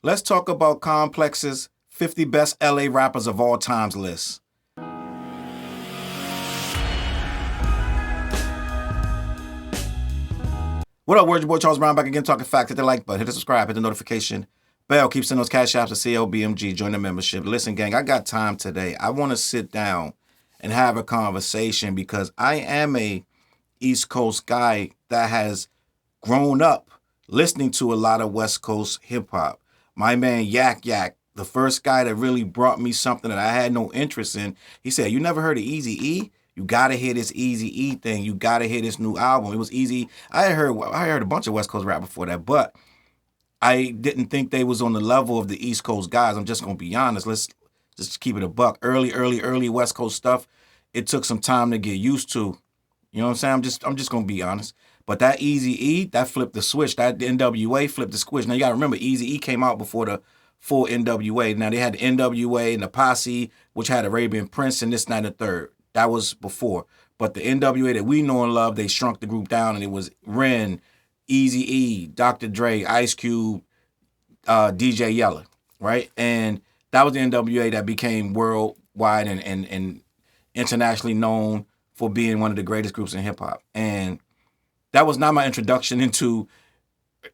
Let's talk about Complex's 50 best LA rappers of all times list. What up, word your boy Challz Brown back again talking facts. Hit the like button, hit the subscribe, hit the notification bell. Keep sending those Cashaps to CLBMG. Join the membership. Listen, gang, I got time today. I want to sit down and have a conversation because I am a East Coast guy that has grown up listening to a lot of West Coast hip hop. My man Yak Yak, the first guy that really brought me something that I had no interest in, he said, "You never heard of Eazy-E? You gotta hear this Eazy-E thing. You gotta hear this new album." It was Easy. I heard a bunch of West Coast rap before that, but I didn't think they was on the level of the East Coast guys. I'm just gonna be honest. Let's just keep it a buck. Early West Coast stuff. It took some time to get used to. You know what I'm saying? I'm just gonna be honest. But that Eazy-E, that flipped the switch. That NWA flipped the switch. Now you gotta remember, Eazy-E came out before the full NWA. Now they had the NWA and the Posse, which had Arabian Prince and this, and the third. That was before. But the NWA that we know and love, they shrunk the group down, and it was Ren, Eazy-E, Dr. Dre, Ice Cube, DJ Yella, right? And that was the NWA that became worldwide and internationally known for being one of the greatest groups in hip-hop. And that was not my introduction into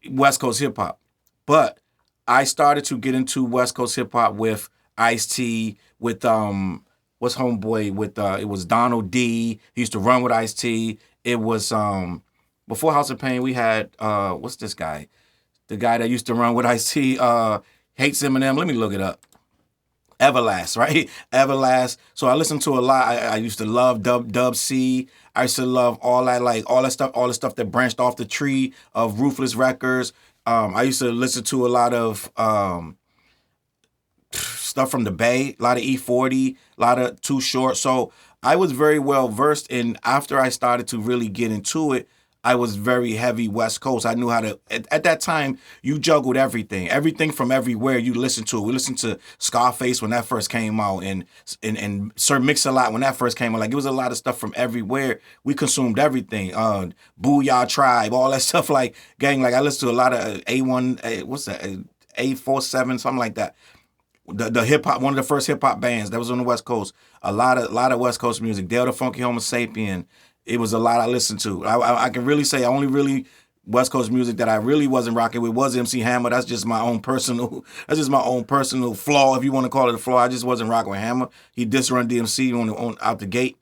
West Coast hip-hop. But I started to get into West Coast hip-hop with Ice-T, with, what's homeboy, with, it was Donald D. He used to run with Ice-T. It was, before House of Pain, we had, what's this guy? The guy that used to run with Ice-T, hates Eminem. Let me look it up. Everlast, right? Everlast. So I listened to a lot. I used to love Dub C. I used to love all that, like all the stuff that branched off the tree of Ruthless Records. I used to listen to a lot of stuff from the Bay, a lot of E40, a lot of Too Short. So I was very well versed in. After I started to really get into it, I was very heavy West Coast. I knew how to, at that time, you juggled everything from everywhere you listened to. We listened to Scarface when that first came out, and Sir Mix-a-Lot when that first came out. Like, it was a lot of stuff from everywhere. We consumed everything. Booyah Tribe, all that stuff. Like, gang, like I listened to a lot of A1, what's that, A47, something like that. The hip hop, one of the first hip hop bands that was on the West Coast. A lot of West Coast music. Dale the Funky Homo Sapien. It was a lot I listened to. I can really say only really West Coast music that I really wasn't rocking with was MC Hammer. That's just my own personal flaw, if you want to call it a flaw. I just wasn't rocking with Hammer. He dissed Run DMC on out the gate.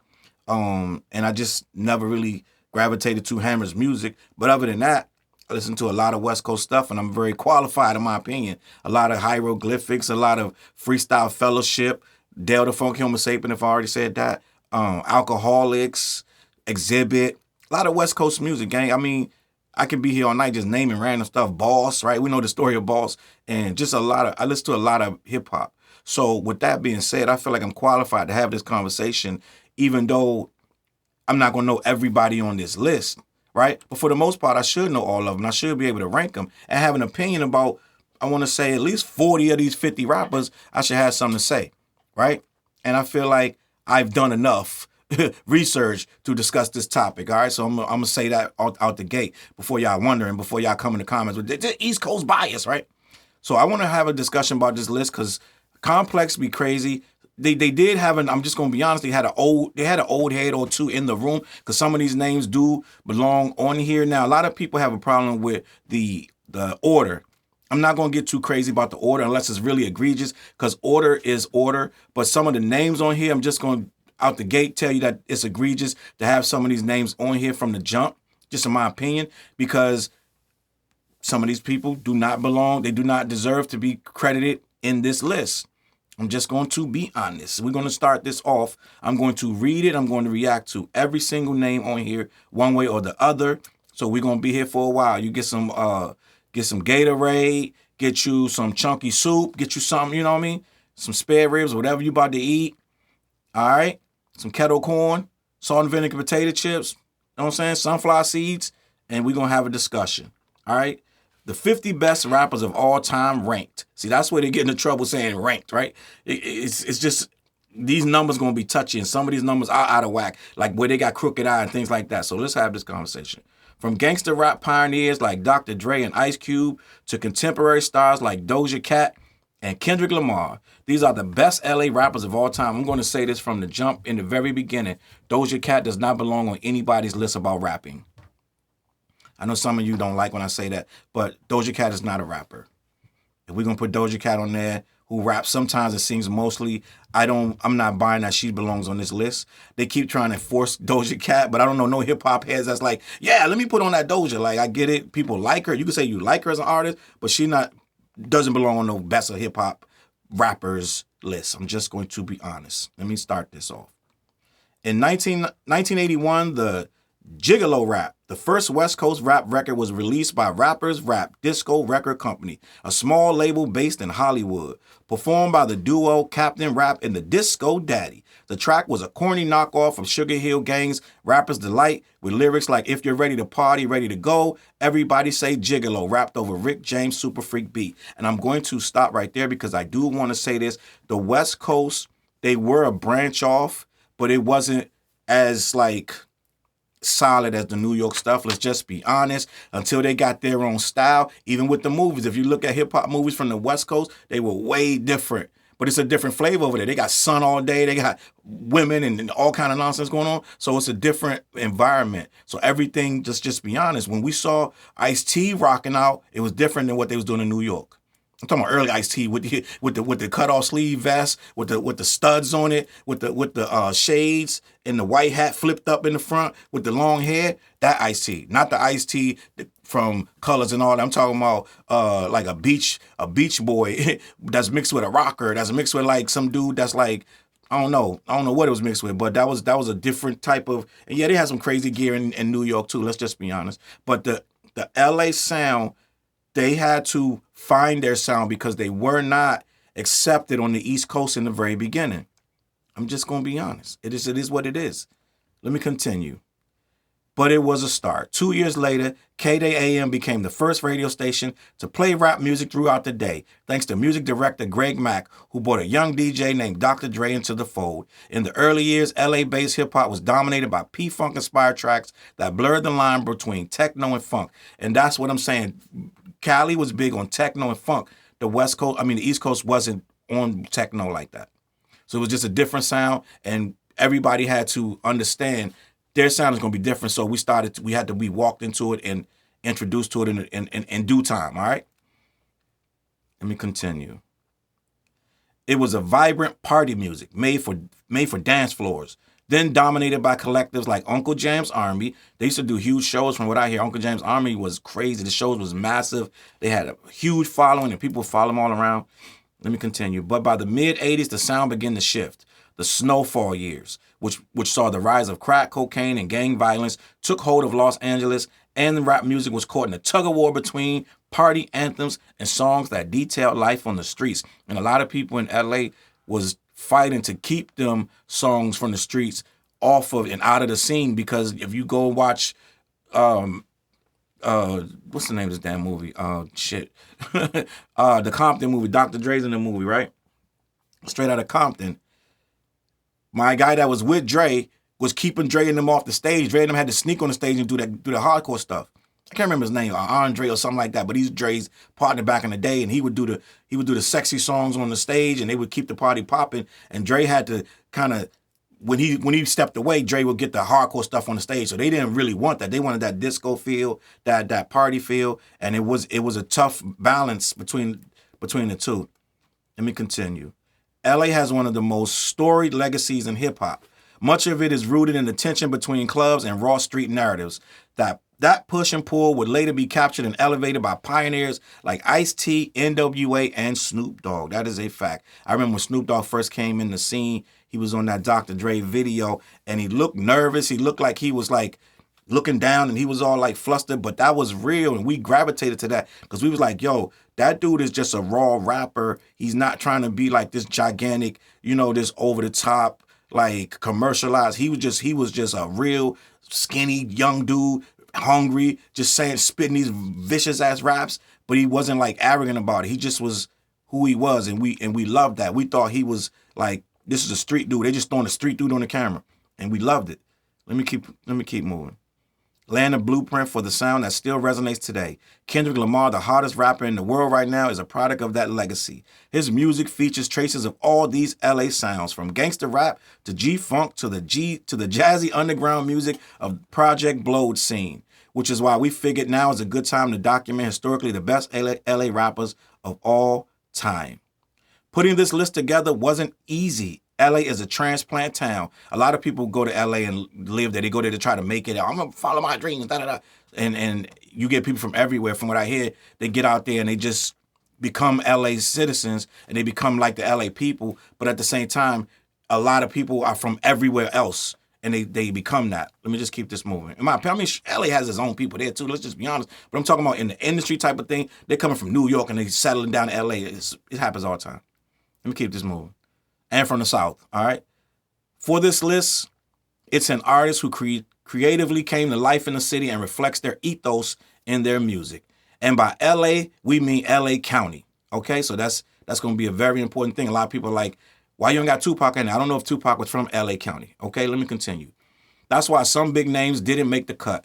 And I just never really gravitated to Hammer's music. But other than that, I listen to a lot of West Coast stuff, and I'm very qualified in my opinion. A lot of hieroglyphics, a lot of freestyle fellowship, Dale the Funky Homo Sapien, if I already said that, Alcoholics, Exhibit, a lot of West Coast music, gang. I mean, I could be here all night just naming random stuff. Boss, right? We know the story of Boss, and just I listen to a lot of hip hop. So with that being said, I feel like I'm qualified to have this conversation, even though I'm not gonna know everybody on this list, right? But for the most part, I should know all of them. I should be able to rank them and have an opinion about, I want to say at least 40 of these 50 rappers, I should have something to say, right? And I feel like I've done enough research to discuss this topic, all right? So I'm going to say that out the gate before y'all wondering, before y'all come in the comments with the East Coast bias, right? So I want to have a discussion about this list because Complex be crazy. They did have I'm just going to be honest, they had an old head or two in the room because some of these names do belong on here. Now, a lot of people have a problem with the order. I'm not going to get too crazy about the order unless it's really egregious because order is order. But some of the names on here, I'm just going to out the gate tell you that it's egregious to have some of these names on here from the jump, just in my opinion, because some of these people do not belong. They do not deserve to be credited in this list. I'm just going to be honest. We're going to start this off. I'm going to read it. I'm going to react to every single name on here one way or the other. So we're going to be here for a while. You get some Gatorade, get you some chunky soup, get you something, you know what I mean? Some spare ribs, whatever you about to eat. All right? Some kettle corn, salt and vinegar potato chips, you know what I'm saying? Sunflower seeds, and we're going to have a discussion. All right? The 50 best rappers of all time ranked. See, that's where they get into trouble saying ranked, right? It's just, these numbers going to be touchy, and some of these numbers are out of whack, like where they got crooked eye and things like that. So let's have this conversation. From gangster rap pioneers like Dr. Dre and Ice Cube to contemporary stars like Doja Cat and Kendrick Lamar. These are the best LA rappers of all time. I'm going to say this from the jump in the very beginning. Doja Cat does not belong on anybody's list about rapping. I know some of you don't like when I say that, but Doja Cat is not a rapper. If we're going to put Doja Cat on there, who raps sometimes and sings mostly, I'm not buying that she belongs on this list. They keep trying to force Doja Cat, but I don't know no hip-hop heads that's like, yeah, let me put on that Doja. Like, I get it. People like her. You can say you like her as an artist, but she doesn't belong on no best of hip-hop rappers list. I'm just going to be honest. Let me start this off. In 1981, the Gigolo Rap, the first West Coast rap record, was released by Rappers Rap Disco Record Company, a small label based in Hollywood. Performed by the duo Captain Rap and the Disco Daddy. The track was a corny knockoff of Sugar Hill Gang's Rapper's Delight with lyrics like, if you're ready to party, ready to go, everybody say Gigolo, rapped over Rick James' Super Freak beat. And I'm going to stop right there because I do want to say this. The West Coast, they were a branch off, but it wasn't as like solid as the New York stuff. Let's just be honest. Until they got their own style, even with the movies. If you look at hip-hop movies from the West Coast, they were way different. But it's a different flavor over there. They got sun all day. They got women and all kind of nonsense going on. So it's a different environment. So everything, just be honest. When we saw Ice-T rocking out, it was different than what they was doing in New York. I'm talking about early Ice-T with the cut off sleeve vest, with the studs on it, with the shades and the white hat flipped up in the front with the long hair. That Ice-T, not the Ice-T from Colors and all that. I'm talking about like a beach boy that's mixed with a rocker, that's mixed with like some dude that's like, I don't know what it was mixed with, but that was a different type of. And yeah, they had some crazy gear in New York too. Let's just be honest. But the LA sound, they had to find their sound because they were not accepted on the East Coast in the very beginning. I'm just going to be honest. It is what it is. Let me continue. But it was a start. 2 years later, K-Day AM became the first radio station to play rap music throughout the day, thanks to music director Greg Mack, who brought a young DJ named Dr. Dre into the fold. In the early years, LA-based hip-hop was dominated by P-Funk-inspired tracks that blurred the line between techno and funk. And that's what I'm saying. Cali was big on techno and funk. The East Coast wasn't on techno like that. So it was just a different sound, and everybody had to understand their sound is going to be different. So we walked into it and introduced to it in due time, all right? Let me continue. It was a vibrant party music made for dance floors, then dominated by collectives like Uncle Jam's Army. They used to do huge shows. From what I hear, Uncle Jam's Army was crazy. The shows was massive. They had a huge following, and people follow them all around. Let me continue. But by the mid-'80s, the sound began to shift. The Snowfall years, which saw the rise of crack, cocaine, and gang violence, took hold of Los Angeles, and the rap music was caught in a tug-of-war between party anthems and songs that detailed life on the streets. And a lot of people in L.A. was fighting to keep them songs from the streets off of and out of the scene, because if you go watch, what's the name of this damn movie? The Compton movie. Dr. Dre's in the movie, right? Straight Outta Compton. My guy that was with Dre was keeping Dre and them off the stage. Dre and them had to sneak on the stage and do the hardcore stuff. I can't remember his name, Andre or something like that, but he's Dre's partner back in the day, and he would do the sexy songs on the stage, and they would keep the party popping. And Dre had to kind of, when he stepped away, Dre would get the hardcore stuff on the stage. So they didn't really want that. They wanted that disco feel, that party feel, and it was a tough balance between the two. Let me continue. LA has one of the most storied legacies in hip-hop. Much of it is rooted in the tension between clubs and raw street narratives. That push and pull would later be captured and elevated by pioneers like Ice-T, NWA, and Snoop Dogg. That is a fact. I remember when Snoop Dogg first came in the scene, he was on that Dr. Dre video, and he looked nervous. He looked like he was like looking down, and he was all like flustered, but that was real, and we gravitated to that because we was like, yo, that dude is just a raw rapper. He's not trying to be like this gigantic, this over-the-top, like commercialized. He was just a real skinny young dude, hungry, just spitting these vicious ass raps, but he wasn't like arrogant about it. He just was who he was, and we loved that. We thought he was like, this is a street dude. They just throwing a street dude on the camera, and we loved it. Let me keep moving. laying a blueprint for the sound that still resonates today. Kendrick Lamar, the hottest rapper in the world right now, is a product of that legacy. His music features traces of all these LA sounds, from gangster rap to G-Funk to the jazzy underground music of Project Blowed scene, which is why we figured now is a good time to document historically the best LA rappers of all time. Putting this list together wasn't easy. LA is a transplant town. A lot of people go to LA and live there. They go there to try to make it. I'm going to follow my dreams, da-da-da. And you get people from everywhere. From what I hear, they get out there and they just become LA citizens and they become like the LA people. But at the same time, a lot of people are from everywhere else and they become that. Let me just keep this moving. In my opinion, LA has its own people there too. Let's just be honest. But I'm talking about in the industry type of thing. They're coming from New York and they're settling down to LA. It happens all the time. Let me keep this moving. And from the South, all right? For this list, it's an artist who creatively came to life in the city and reflects their ethos in their music. And by LA, we mean LA County, okay? So that's going to be a very important thing. A lot of people are like, why you ain't got Tupac in there? I don't know if Tupac was from LA County, okay? Let me continue. That's why some big names didn't make the cut.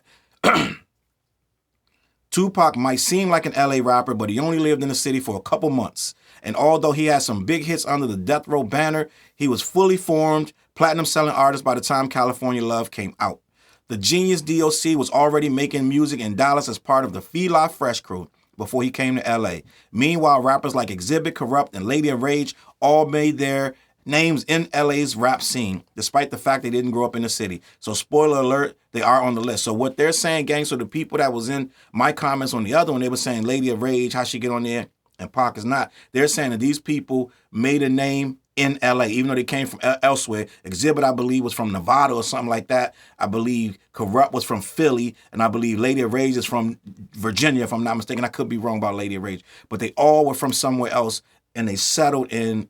Tupac might seem like an LA rapper, but he only lived in the city for a couple months. And although he had some big hits under the Death Row banner, he was fully formed, platinum-selling artist by the time California Love came out. The genius DOC was already making music in Dallas as part of the Fila Fresh crew before he came to LA. Meanwhile, rappers like Exhibit, Corrupt, and Lady of Rage all made their names in LA's rap scene, despite the fact they didn't grow up in the city. So spoiler alert, they are on the list. So what they're saying, gang, so the people that was in my comments on the other one, they were saying Lady of Rage, how she get on there, and Pac is not. They're saying that these people made a name in LA, even though they came from elsewhere. Exhibit, I believe, was from Nevada or something like that. I believe Corrupt was from Philly, and I believe Lady of Rage is from Virginia, if I'm not mistaken. I could be wrong about Lady of Rage. But they all were from somewhere else, and they settled in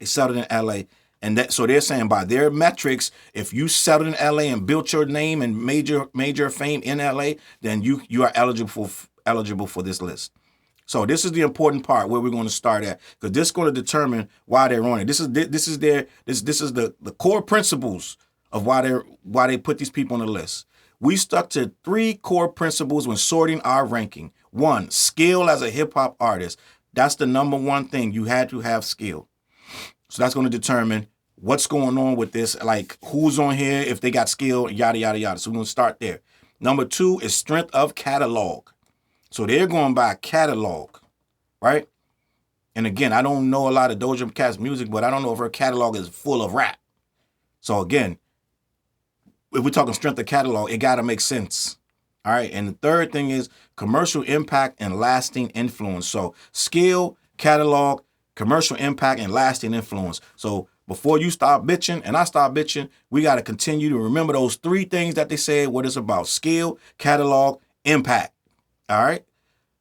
LA. And so they're saying by their metrics, if you settled in LA and built your name and major fame in LA, then you are eligible for this list. So this is the important part where we're going to start at, because this is going to determine why they're on it. This is the core principles of why they put these people on the list. We stuck to 3 core principles when sorting our ranking. 1, skill as a hip hop artist. That's the number one thing. You had to have skill. So that's going to determine what's going on with this, like who's on here, if they got skill, yada, yada, yada. So we're going to start there. Number 2 is strength of catalog. So they're going by catalog, right? And again, I don't know a lot of Doja Cat's music, but I don't know if her catalog is full of rap. So again, if we're talking strength of catalog, it got to make sense. All right. And the third thing is commercial impact and lasting influence. So skill, catalog, commercial impact, and lasting influence. So before you start bitching and I start bitching, we got to continue to remember those 3 things that they said, what it's about: skill, catalog, impact. All right.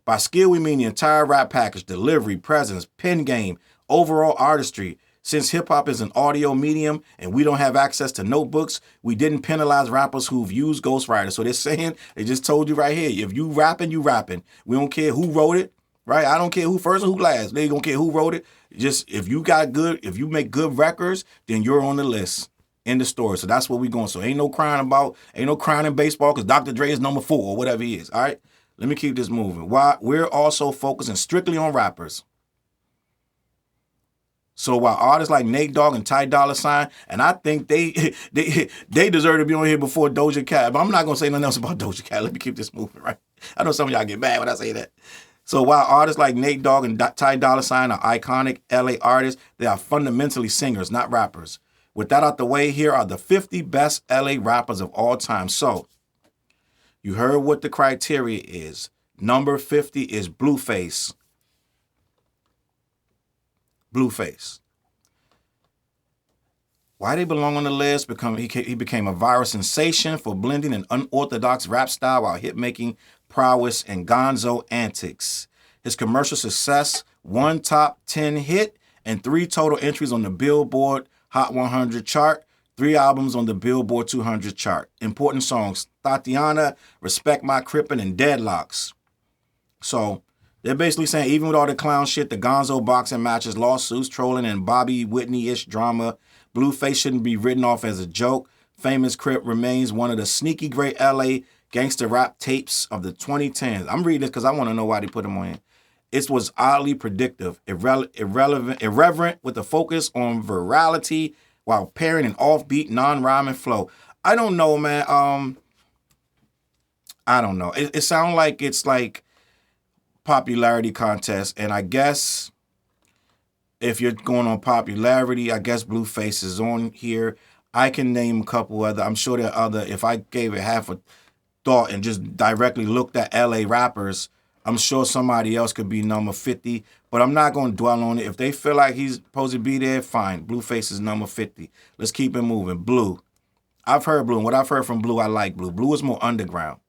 By skill, we mean the entire rap package: delivery, presence, pen game, overall artistry. Since hip hop is an audio medium and we don't have access to notebooks, we didn't penalize rappers who've used ghostwriters. So they're saying, they just told you right here, if you rapping, you rapping. We don't care who wrote it, right? I don't care who first or who last. They don't care who wrote it. Just if you make good records, then you're on the list. In the story. So that's what we're going. So ain't no crying in baseball because Dr. Dre is number 4 or whatever he is. All right. Let me keep this moving. Why we're also focusing strictly on rappers. So while artists like Nate Dogg and Ty Dolla $ign, and I think they deserve to be on here before Doja Cat, but I'm not gonna say nothing else about Doja Cat. Let me keep this moving, right? I know some of y'all get mad when I say that. So while artists like Nate Dogg and Ty Dolla $ign are iconic LA artists, they are fundamentally singers, not rappers. With that out the way, here are the 50 best LA rappers of all time. So you heard what the criteria is. Number 50 is Blueface. Blueface. Why they belong on the list? He became a viral sensation for blending an unorthodox rap style while hit-making prowess and gonzo antics. His commercial success, 1 top 10 hit, and 3 total entries on the Billboard Hot 100 chart, 3 albums on the Billboard 200 chart. Important songs: Tatiana, Respect My Crippin', and Deadlocks. So they're basically saying, even with all the clown shit, the gonzo boxing matches, lawsuits, trolling, and Bobby Whitney-ish drama, Blueface shouldn't be written off as a joke. Famous Crip remains one of the sneaky great LA gangster rap tapes of the 2010s. I'm reading this because I want to know why they put him on here. It was oddly predictive, irreverent with a focus on virality while pairing an offbeat, non-rhyming flow. I don't know, man. I don't know. It sounds like it's like popularity contest, and I guess if you're going on popularity, I guess Blueface is on here. I can name a couple other. I'm sure there are other. If I gave it half a thought and just directly looked at LA rappers, I'm sure somebody else could be number 50, but I'm not going to dwell on it. If they feel like he's supposed to be there, fine. Blueface is number 50. Let's keep it moving. Blue. I've heard Blue, and what I've heard from Blue, I like Blue. Blue is more underground.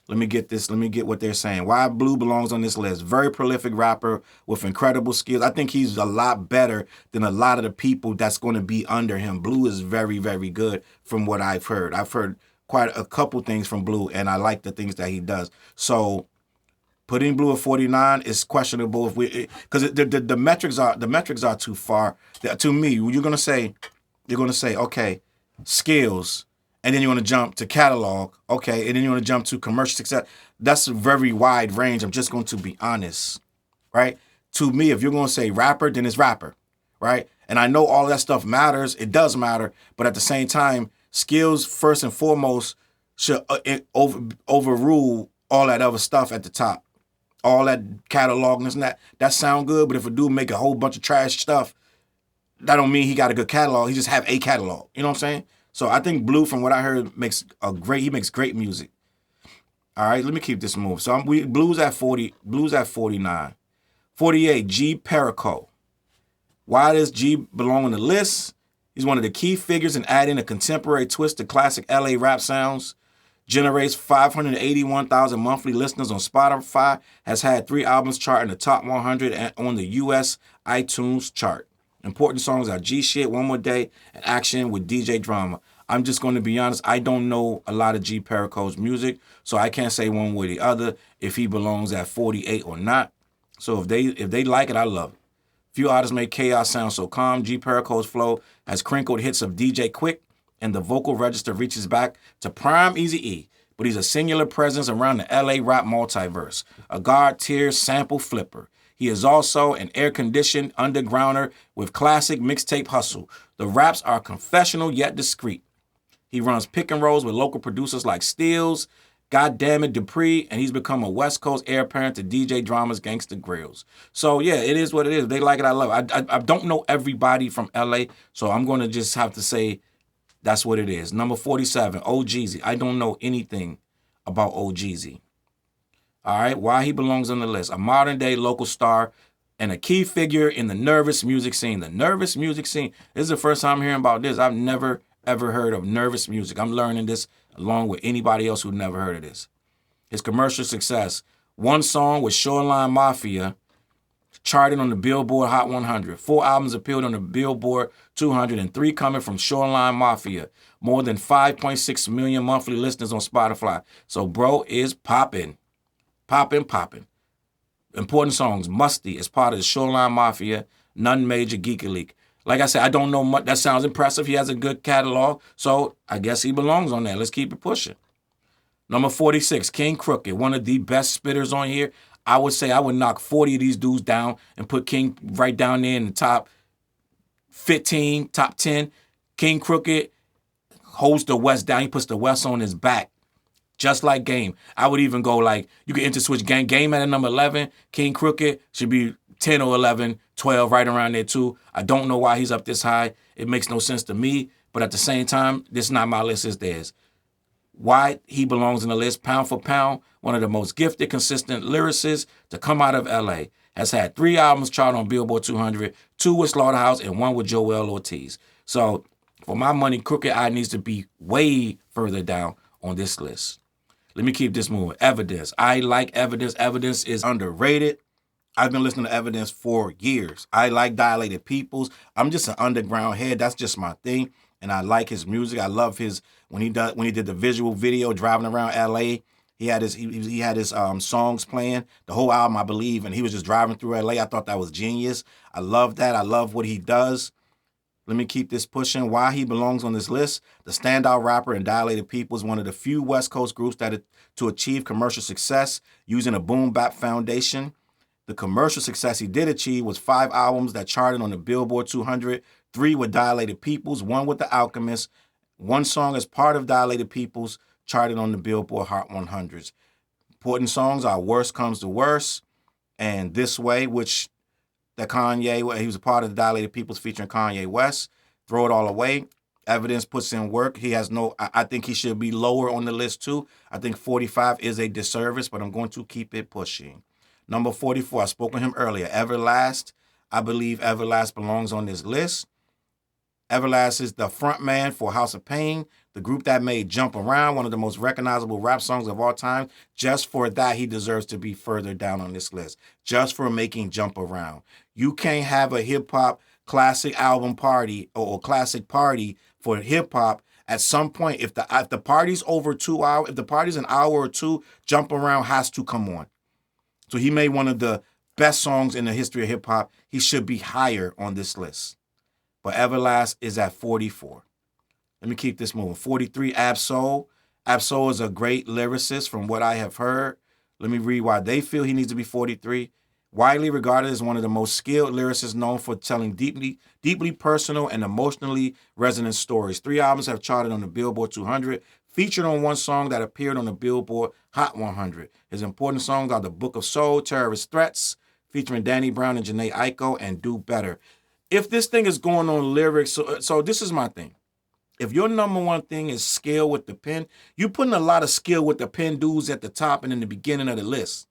Let me get this. Let me get what they're saying. Why Blue belongs on this list. Very prolific rapper with incredible skills. I think he's a lot better than a lot of the people that's going to be under him. Blue is very, very good from what I've heard. I've heard quite a couple things from Blue, and I like the things that he does. So putting Blue at 49 is questionable if we, because the metrics are too far. To me, you're gonna say, okay, skills, and then you want to jump to catalog, okay, and then you want to jump to commercial success. That's a very wide range. I'm just going to be honest, right? To me, if you're going to say rapper, then it's rapper, right? And I know all that stuff matters. It does matter, but at the same time, skills first and foremost should overrule all that other stuff at the top. All that catalog and this and that sound good, but if a dude make a whole bunch of trash stuff, that don't mean he got a good catalog. He just have a catalog. You know what I'm saying? So I think Blue, from what I heard, makes great music. All right, let me keep this moving. So Blue's at 40, Blue's at 49. 48, G Perico. Why does G belong on the list? He's one of the key figures in adding a contemporary twist to classic LA rap sounds. Generates 581,000 monthly listeners on Spotify. Has had 3 albums chart in the top 100 and on the U.S. iTunes chart. Important songs are G Shit, One More Day, and Action with DJ Drama. I'm just going to be honest, I don't know a lot of G Perico's music, so I can't say one way or the other if he belongs at 48 or not. So if they like it, I love it. Few artists make chaos sound so calm. G Perico's flow has crinkled hits of DJ Quick, and the vocal register reaches back to prime Eazy-E, but he's a singular presence around the LA rap multiverse, a God-tier sample flipper. He is also an air-conditioned undergrounder with classic mixtape hustle. The raps are confessional yet discreet. He runs pick and rolls with local producers like Steels, Goddammit Dupree, and he's become a West Coast heir apparent to DJ Drama's Gangsta Grills. So yeah, it is what it is. If they like it, I love it. I don't know everybody from LA, so I'm going to just have to say that's what it is. Number 47, OGZ. I don't know anything about OGZ. All right, why he belongs on the list. A modern-day local star and a key figure in the nervous music scene. The nervous music scene. This is the first time I'm hearing about this. I've never, ever heard of nervous music. I'm learning this along with anybody else who never heard of this. His commercial success. One song with Shoreline Mafia charted on the Billboard Hot 100. 4 albums appeared on the Billboard 200 and 3 coming from Shoreline Mafia. More than 5.6 million monthly listeners on Spotify. So bro is popping. Popping. Important songs. Musty is part of the Shoreline Mafia. None Major Geeky League. Like I said, I don't know much. That sounds impressive. He has a good catalog. So I guess he belongs on there. Let's keep it pushing. Number 46, King Crooked. One of the best spitters on here. I would say I would knock 40 of these dudes down and put King right down there in the top 15, top 10. King Crooked holds the West down. He puts the West on his back. Just like Game. I would even go like, you can interswitch Game at a number 11. King Crooked should be 10 or 11, 12, right around there too. I don't know why he's up this high. It makes no sense to me. But at the same time, this is not my list, it's theirs. Why he belongs in the list, pound for pound, one of the most gifted, consistent lyricists to come out of LA. Has had 3 albums charted on Billboard 200, 2 with Slaughterhouse, and 1 with Joel Ortiz. So for my money, Crooked Eye needs to be way further down on this list. Let me keep this moving. Evidence. I like Evidence. Evidence is underrated. I've been listening to Evidence for years. I like Dilated Peoples. I'm just an underground head. That's just my thing. And I like his music. I love his when he did the visual video driving around LA. He had his songs playing, the whole album, I believe, and he was just driving through LA. I thought that was genius. I love that. I love what he does. Let me keep this pushing. Why he belongs on this list. The standout rapper and Dilated People is one of the few West Coast groups to achieve commercial success using a boom bap foundation. The commercial success he did achieve was 5 albums that charted on the Billboard 200, 3 with Dilated Peoples, 1 with The Alchemist, 1 song as part of Dilated Peoples charted on the Billboard Hot 100s. Important songs are Worst Comes to Worst and This Way, which that Kanye, he was a part of the Dilated Peoples featuring Kanye West. Throw It All Away. Evidence puts in work. He has no, I think he should be lower on the list too. I think 45 is a disservice, but I'm going to keep it pushing. Number 44, I spoke with him earlier. Everlast. I believe Everlast belongs on this list. Everlast is the front man for House of Pain, the group that made Jump Around, one of the most recognizable rap songs of all time. Just for that, he deserves to be further down on this list. Just for making Jump Around. You can't have a hip-hop classic album party or classic party for hip-hop. At some point, if the party's over 2 hours, if the party's an hour or two, Jump Around has to come on. So he made one of the best songs in the history of hip-hop. He should be higher on this list. But Everlast is at 44. Let me keep this moving. 43, Ab-Soul. Ab-Soul is a great lyricist from what I have heard. Let me read why they feel he needs to be 43. Widely regarded as one of the most skilled lyricists known for telling deeply personal and emotionally resonant stories. 3 albums have charted on the Billboard 200, featured on 1 song that appeared on the Billboard Hot 100. His important songs are The Book of Soul, Terrorist Threats, featuring Danny Brown and Jhené Aiko, and Do Better. If this thing is going on lyrics, so this is my thing. If your number one thing is skill with the pen, you're putting a lot of skill with the pen dudes at the top and in the beginning of the list.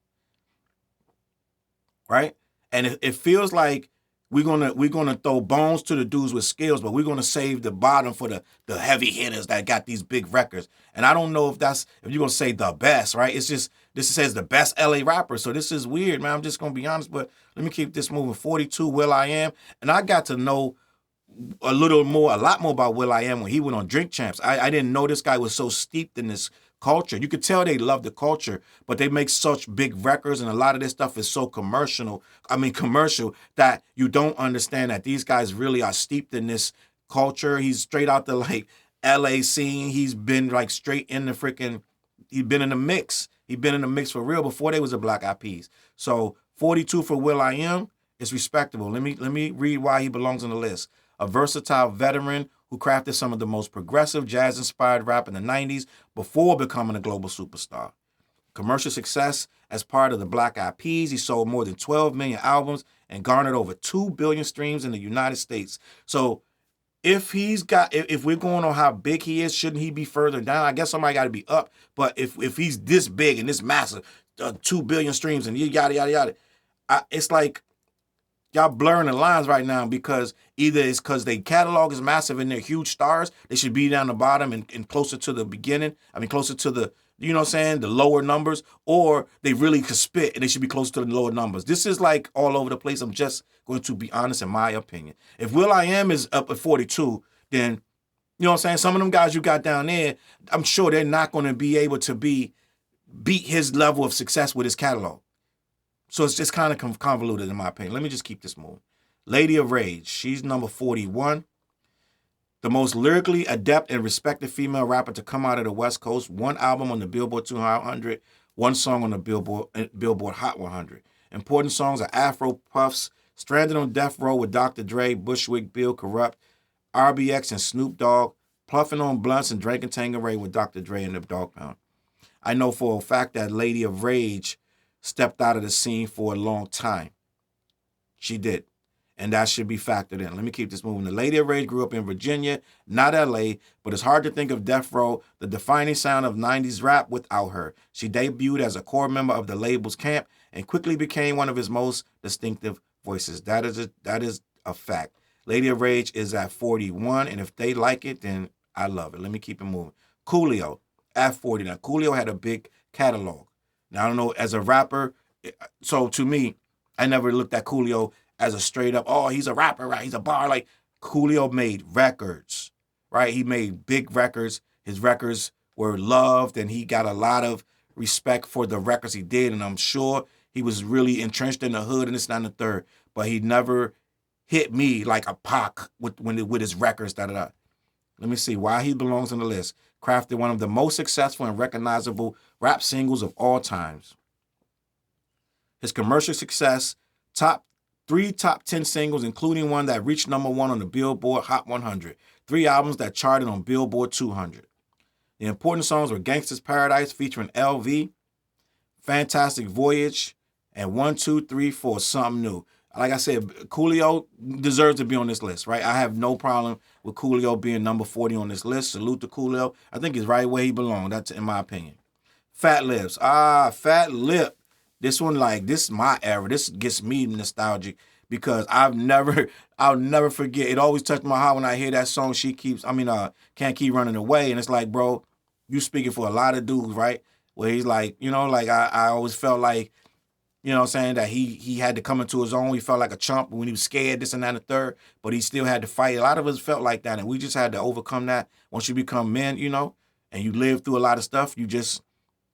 Right? And it feels like we're gonna throw bones to the dudes with skills, but we're gonna save the bottom for the heavy hitters that got these big records. And I don't know if you're gonna say the best, right? It's just this says the best LA rapper. So this is weird, man. I'm just gonna be honest, but let me keep this moving. 42, will.i.am. And I got to know a lot more about will.i.am when he went on Drink Champs. I didn't know this guy was so steeped in this culture. You could tell they love the culture, but they make such big records, and a lot of this stuff is so commercial that you don't understand that these guys really are steeped in this culture. He's straight out the LA scene. He's been straight in the he's been in the mix. He's been in the mix for real before they was a Black Eyed Peas. So 42 for will.i.am is respectable. Let me read why he belongs on the list. A versatile veteran who crafted some of the most progressive jazz-inspired rap in the 90s before becoming a global superstar. Commercial success as part of the Black Eyed Peas, he sold more than 12 million albums and garnered over 2 billion streams in the United States. So if we're going on how big he is, shouldn't he be further down? I guess somebody got to be up. But if he's this big and this massive, 2 billion streams and yada, yada, yada, it's like y'all blurring the lines right now, because either it's because their catalog is massive and they're huge stars, they should be down the bottom and closer to the beginning. I mean, closer to the, you know what I'm saying, the lower numbers, or they really could spit and they should be closer to the lower numbers. This is all over the place. I'm just going to be honest in my opinion. If will.i.am is up at 42, then, you know what I'm saying, some of them guys you got down there, I'm sure they're not going to be able to beat his level of success with his catalog. So it's just kind of convoluted in my opinion. Let me just keep this moving. Lady of Rage, she's number 41. The most lyrically adept and respected female rapper to come out of the West Coast. 1 album on the Billboard 200, 1 song on the Billboard Hot 100. Important songs are Afro Puffs, Stranded on Death Row with Dr. Dre, Bushwick Bill, Corrupt, RBX and Snoop Dogg, Puffing on Blunts and Drinking Tanqueray with Dr. Dre and the Dogg Pound. I know for a fact that Lady of Rage stepped out of the scene for a long time. She did. And that should be factored in. Let me keep this moving. The Lady of Rage grew up in Virginia, not LA, but it's hard to think of Death Row, the defining sound of 90s rap, without her. She debuted as a core member of the label's camp and quickly became one of his most distinctive voices. That is a fact. Lady of Rage is at 41, and if they like it, then I love it. Let me keep it moving. Coolio at 40. Now, Coolio had a big catalog. Now, I don't know, as a rapper, so to me, I never looked at Coolio as a straight up, oh, he's a rapper, right? He's a bar. Like, Coolio made records, right? He made big records. His records were loved, and he got a lot of respect for the records he did, and I'm sure he was really entrenched in the hood and this, and that, and the third. But he never hit me like a Pac with his records. Da da da. Let me see why he belongs on the list. Crafted one of the most successful and recognizable rap singles of all times. His commercial success, top 10 singles, including one that reached #1 on the Billboard Hot 100. 3 albums that charted on Billboard 200. The important songs were Gangsta's Paradise featuring LV, Fantastic Voyage, and 1, 2, 3, 4, Something New. Like I said, Coolio deserves to be on this list, right? I have no problem with Coolio being number 40 on this list. Salute to Coolio. I think he's right where he belongs. That's in my opinion. Fat Lips. Fat Lip. This one, like, this is my era. This gets me nostalgic because I'll never forget. It always touched my heart when I hear that song. Can't Keep Running Away. And it's like, bro, you speaking for a lot of dudes, right? Where he's like, like I always felt like, you know what I'm saying, that he had to come into his own. He felt like a chump when he was scared, this and that and the third, but he still had to fight. A lot of us felt like that, and we just had to overcome that. Once you become men, and you live through a lot of stuff, you just,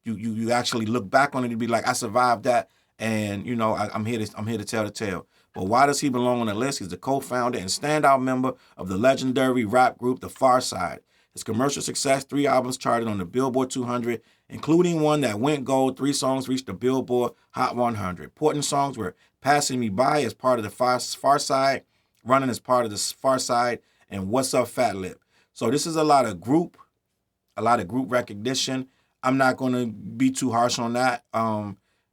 you actually look back on it and be like, I survived that, and, I'm here to tell the tale. But why does he belong on the list? He's the co-founder and standout member of the legendary rap group The Far Side. His commercial success, 3 albums charted on the Billboard 200, including one that went gold. 3 songs reached the Billboard Hot 100. Important songs were Passing Me By as part of the Far Side, Running as part of the Far Side, and What's Up Fat Lip. So this is a lot of group recognition. I'm not going to be too harsh on that.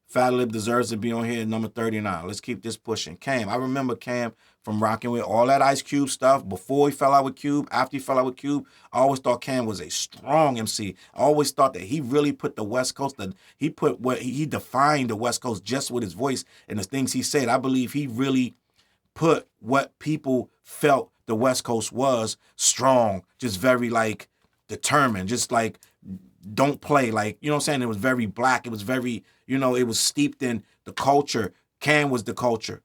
Fat Lip deserves to be on here at number 39. Let's keep this pushing. Cam. I remember Cam from rocking with all that Ice Cube stuff before he fell out with Cube, after he fell out with Cube. I always thought Cam was a strong MC. I always thought that he really put the West Coast, he defined the West Coast just with his voice and the things he said. I believe he really put what people felt the West Coast was strong, just very like determined, just like don't play, like, you know what I'm saying? It was very black. It was very, it was steeped in the culture. Cam was the culture.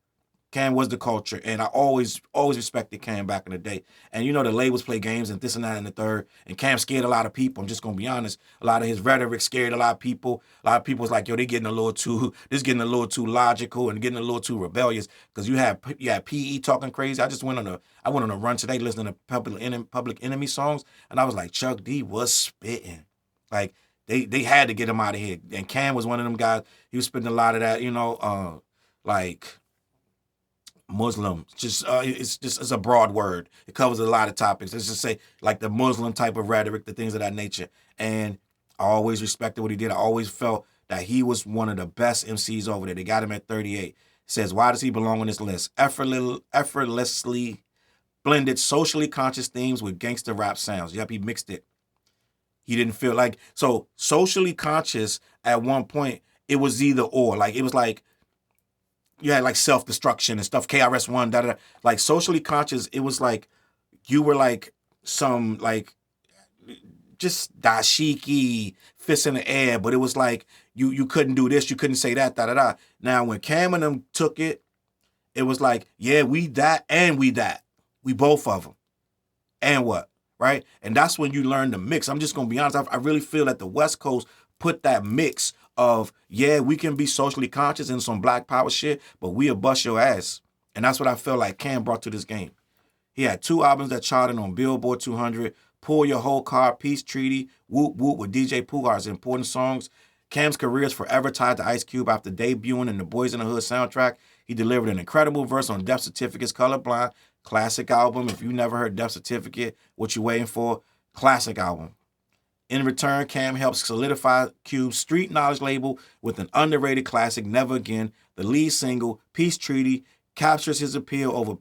And I always respected Cam back in the day. And the labels play games and this and that and the third. And Cam scared a lot of people. I'm just gonna be honest. A lot of his rhetoric scared a lot of people. A lot of people was like, yo, this getting a little too logical and getting a little too rebellious. Because you had PE talking crazy. I went on a run today listening to Public Enemy songs, and I was like, Chuck D was spitting. Like, they had to get him out of here. And Cam was one of them guys. He was spitting a lot of that, like Muslim. It's a broad word. It covers a lot of topics. Let's just say like the Muslim type of rhetoric, the things of that nature. And I always respected what he did. I always felt that he was one of the best MCs over there. They got him at 38. It says, why does he belong on this list? Effortlessly blended socially conscious themes with gangster rap sounds. Yep, he mixed it. He didn't feel like, so socially conscious at one point, it was either or. Like, it was like, you had like self-destruction and stuff, KRS-One, da-da-da. Like, socially conscious, it was like, you were like some, like, just dashiki, fists in the air, but it was like, you couldn't do this, you couldn't say that, da-da-da. Now, when Cam and them took it, it was like, yeah, we that and we that. We both of them. And what? Right? And that's when you learn the mix. I'm just going to be honest. I really feel that the West Coast put that mix of, yeah, we can be socially conscious and some black power shit, but we'll bust your ass. And that's what I feel like Cam brought to this game. He had 2 albums that charted on Billboard 200, Pull Your Whole Car, Peace Treaty, Whoop Whoop with DJ Pooh's important songs. Cam's career is forever tied to Ice Cube after debuting in the Boys in the Hood soundtrack. He delivered an incredible verse on Death Certificate's Colorblind. Classic album. If you never heard Death Certificate, what you waiting for? Classic album. In return, Cam helps solidify Cube's street knowledge label with an underrated classic, Never Again. The lead single, Peace Treaty, captures his appeal over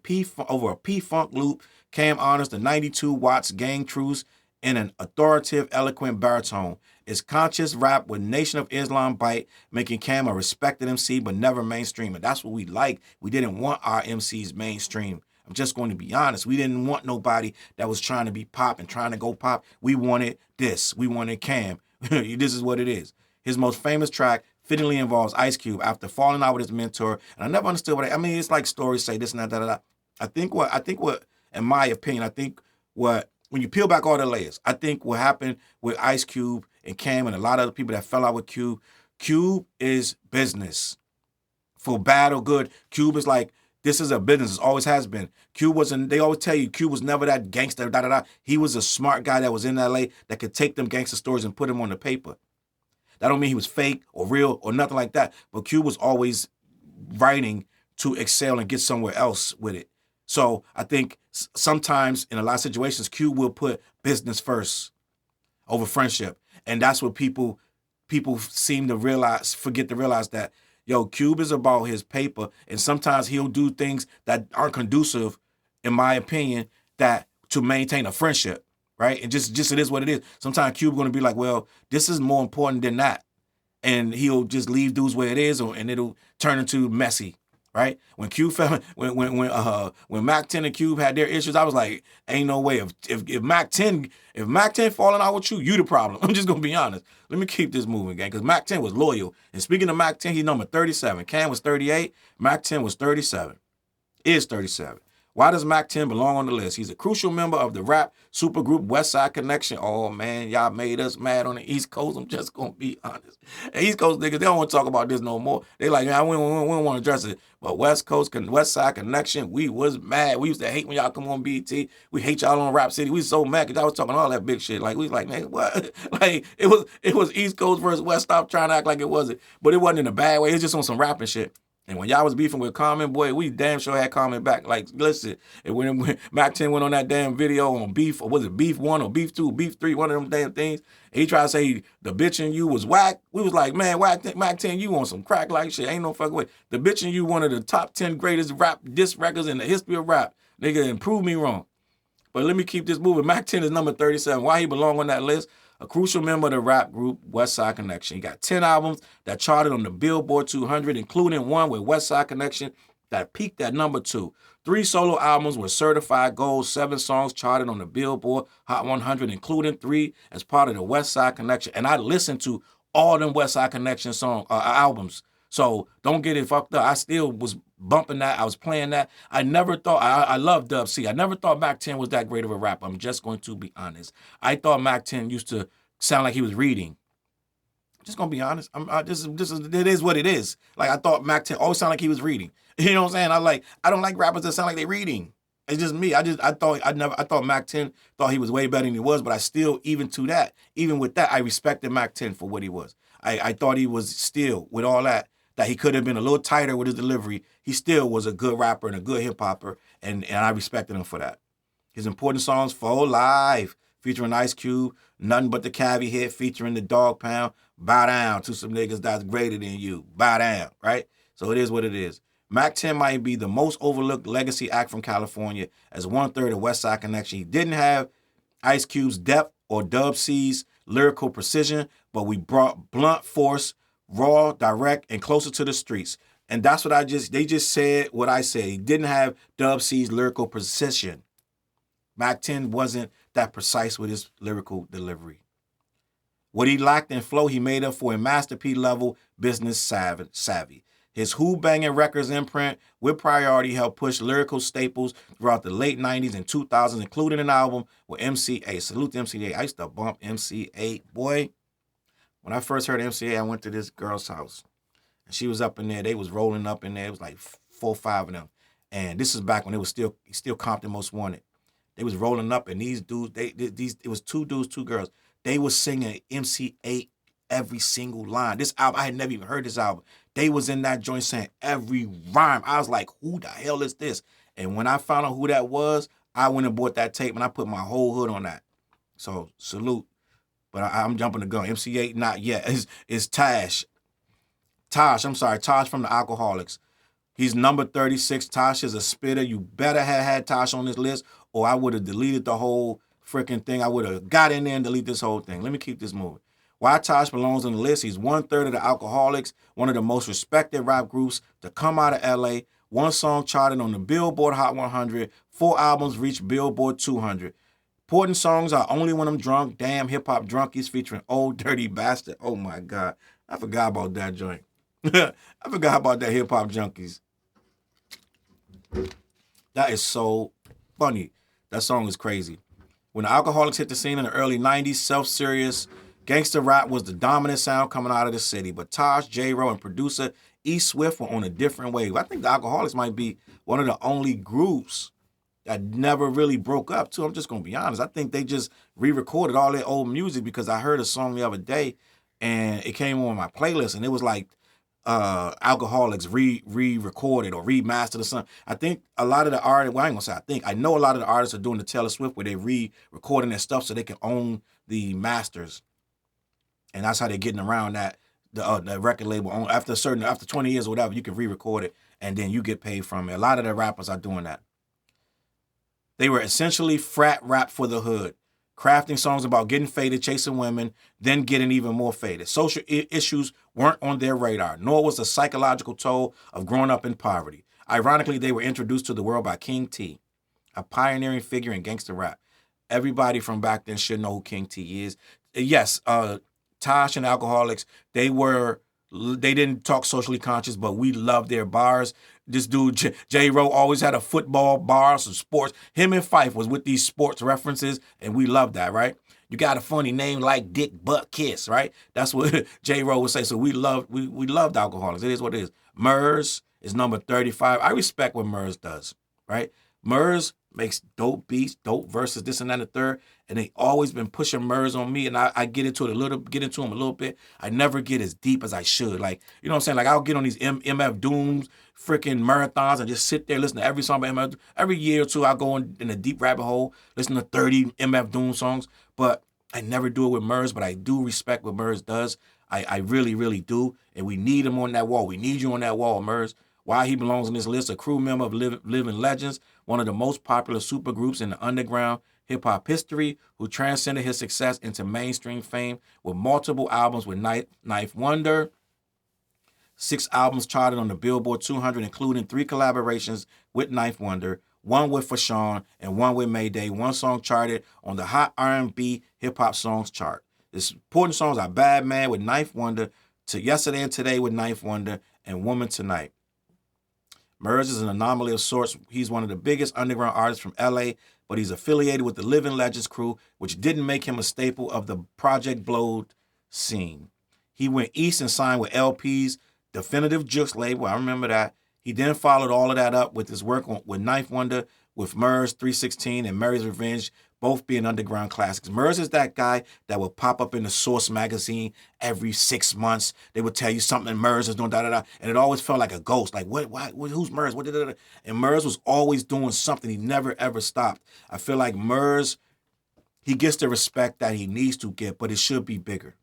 a P-Funk loop. Cam honors the 92 watts gang truce in an authoritative, eloquent baritone. It's conscious rap with Nation of Islam bite, making Cam a respected MC but never mainstream. And that's what we like. We didn't want our MCs mainstream. I'm just going to be honest. We didn't want nobody that was trying to be pop and trying to go pop. We wanted this. We wanted Cam. This is what it is. His most famous track fittingly involves Ice Cube after falling out with his mentor. And I never understood what I mean. It's like stories say this and that, da, da, da. I think what, in my opinion, when you peel back all the layers, I think what happened with Ice Cube and Cam and a lot of other people that fell out with Cube is business. For bad or good, Cube is like This is a business. It always has been. Cube wasn't. They always tell you Cube was never that gangster. Da da da. He was a smart guy that was in LA that could take them gangster stories and put them on the paper. That don't mean he was fake or real or nothing like that. But Cube was always writing to excel and get somewhere else with it. So I think sometimes in a lot of situations, Cube will put business first over friendship, and that's what people seem to forget to realize that. Yo, Cube is about his paper, and sometimes he'll do things that aren't conducive, in my opinion, that to maintain a friendship, right? And just it is what it is. Sometimes Cube going to be like, well, this is more important than that, and he'll just leave dudes where it is, and it'll turn into messy, right? When Cube when Mac 10 and Cube had their issues, I was like, ain't no way. If Mac 10 falling out with you, you the problem. I'm just gonna be honest. Let me keep this moving, gang, because Mac 10 was loyal. And speaking of Mac 10, he's number 37. Cam was 38. Mac 10 was 37. Is 37. Why does Mac 10 belong on the list? He's a crucial member of the rap supergroup Westside Connection. Oh, man, y'all made us mad on the East Coast. I'm just going to be honest. The East Coast niggas, they don't want to talk about this no more. They like, yeah, we don't want to address it. But Westside Connection, we was mad. We used to hate when y'all come on BT. We hate y'all on Rap City. We was so mad because y'all was talking all that big shit. Like, we was like, man, what? Like, it was East Coast versus West. Stop trying to act like it wasn't. But it wasn't in a bad way. It was just on some rapping shit. And when y'all was beefing with Common, boy, we damn sure had Common back. Like, listen, and when Mac 10 went on that damn video on Beef, or was it Beef 1 or Beef 2, Beef 3, one of them damn things, and he tried to say the bitch in you was whack, we was like, man, Mac 10, you on some crack like shit. Ain't no fucking way. The bitch in you one of the top 10 greatest rap disc records in the history of rap. Nigga, and prove me wrong. But let me keep this moving. Mac 10 is number 37. Why he belong on that list? A crucial member of the rap group Westside Connection. He got 10 albums that charted on the Billboard 200, including one with Westside Connection that peaked at number 2. 3 solo albums were certified gold, 7 songs charted on the Billboard Hot 100, including 3 as part of the Westside Connection. And I listened to all them Westside Connection albums. So don't get it fucked up. I still was bumping that. I was playing that. I never thought, I love Dub C. I never thought Mac 10 was that great of a rapper. I'm just going to be honest. I thought Mac 10 used to sound like he was reading. I'm just going to be honest. It is what it is. Like, I thought Mac 10 always sounded like he was reading. You know what I'm saying? I don't like rappers that sound like they're reading. It's just me. I thought Mac 10 thought he was way better than he was, but I still, even with that, I respected Mac 10 for what he was. I thought he was still, with all that he could have been a little tighter with his delivery. He still was a good rapper and a good hip-hopper, and I respected him for that. His important songs, For Life, featuring Ice Cube, Nothing But the Cavi Hit, featuring the Dog Pound, Bow Down to some niggas that's greater than you, bow down, right? So it is what it is. Mac 10 might be the most overlooked legacy act from California as 1/3 of Westside Connection. He didn't have Ice Cube's depth or Dub C's lyrical precision, but we brought blunt force, raw, direct, and closer to the streets. And that's what they just said what I said. He didn't have Dub C's lyrical precision. Mac 10 wasn't that precise with his lyrical delivery. What he lacked in flow, he made up for in masterpiece level business savvy. His Who Banging Records imprint with Priority helped push lyrical staples throughout the late 90s and 2000s, including an album with MC8. Salute to MC8. I used to bump MC8. Boy, when I first heard MC8, I went to this girl's house. And she was up in there. They was rolling up in there. It was like 4 or 5 of them. And this is back when it was still Compton Most Wanted. They was rolling up, and these dudes, it was 2 dudes, 2 girls. They was singing MC8 every single line. This album, I had never even heard this album. They was in that joint saying every rhyme. I was like, who the hell is this? And when I found out who that was, I went and bought that tape, and I put my whole hood on that. So, salute. But I'm jumping the gun. MC8, not yet. It's Tosh. Tosh from the Alcoholics. He's number 36. Tosh is a spitter. You better have had Tosh on this list, or I would have deleted the whole freaking thing. I would have got in there and deleted this whole thing. Let me keep this moving. Why Tosh belongs on the list? He's 1/3 of the Alcoholics, one of the most respected rap groups to come out of LA. 1 song charted on the Billboard Hot 100. 4 albums reached Billboard 200. Important songs are Only When I'm Drunk, Damn Hip Hop Drunkies featuring Old Dirty Bastard. Oh my God. I forgot about that joint. I forgot about that Hip Hop Junkies. That is so funny. That song is crazy. When the Alcoholics hit the scene in the early 90s, self-serious Gangsta rap was the dominant sound coming out of the city, but Taj, J-Ro, and producer E. Swift were on a different wave. I think the Alcoholics might be one of the only groups that never really broke up, too. I'm just going to be honest. I think they just re-recorded all their old music because I heard a song the other day, and it came on my playlist, and it was like Alcoholics re-recorded or remastered or something. I think a lot of the artists, well, I ain't gonna say I think, I know a lot of the artists are doing the Taylor Swift where they re-recording their stuff so they can own the masters. And that's how they're getting around that the record label. After 20 years or whatever, you can re-record it and then you get paid from it. A lot of the rappers are doing that. They were essentially frat rap for the hood, crafting songs about getting faded, chasing women, then getting even more faded. Social issues weren't on their radar, nor was the psychological toll of growing up in poverty. Ironically, they were introduced to the world by King T, a pioneering figure in gangster rap. Everybody from back then should know who King T is. Yes, Tosh and Alcoholics, they didn't talk socially conscious, but we loved their bars. This dude, J-Ro, always had a football bar, some sports. Him and Fife was with these sports references, and we loved that, right? You got a funny name like Dick Butt Kiss, right? That's what J-Ro would say. So we loved Alcoholics. It is what it is. Murs is number 35. I respect what Murs does, right? Murs makes dope beats, dope verses, this and that and the third, and they always been pushing Murs on me, and I get into him a little bit. I never get as deep as I should. Like, you know what I'm saying? Like, I'll get on these MF Dooms freaking marathons and just sit there, listen to every song by MF. Every year or two, I'll go in a deep rabbit hole, listen to 30 MF Doom songs, but I never do it with Murs, but I do respect what Murs does. I really, really do, and we need him on that wall. We need you on that wall, Murs. Why he belongs in this list, a crew member of Living Legends, one of the most popular supergroups in the underground hip-hop history, who transcended his success into mainstream fame with multiple albums with Knife Wonder, 6 albums charted on the Billboard 200, including 3 collaborations with Knife Wonder, 1 with Fashawn, and 1 with Mayday. 1 song charted on the Hot R&B Hip-Hop Songs chart. The important songs are Bad Man with Knife Wonder, To Yesterday and Today with Knife Wonder, and Woman Tonight. Murs is an anomaly of sorts. He's one of the biggest underground artists from LA, but he's affiliated with the Living Legends crew, which didn't make him a staple of the Project Blowed scene. He went east and signed with LP's Definitive Jux label. I remember that. He then followed all of that up with his work with Knife Wonder, with Murs 316 and Mary's Revenge, both being underground classics. Murs is that guy that would pop up in the Source magazine every 6 months. They would tell you something Murs is doing, da-da-da, and it always felt like a ghost. Like, who's Murs? What, da-da-da? And Murs was always doing something. He never, ever stopped. I feel like Murs, he gets the respect that he needs to get, but it should be bigger.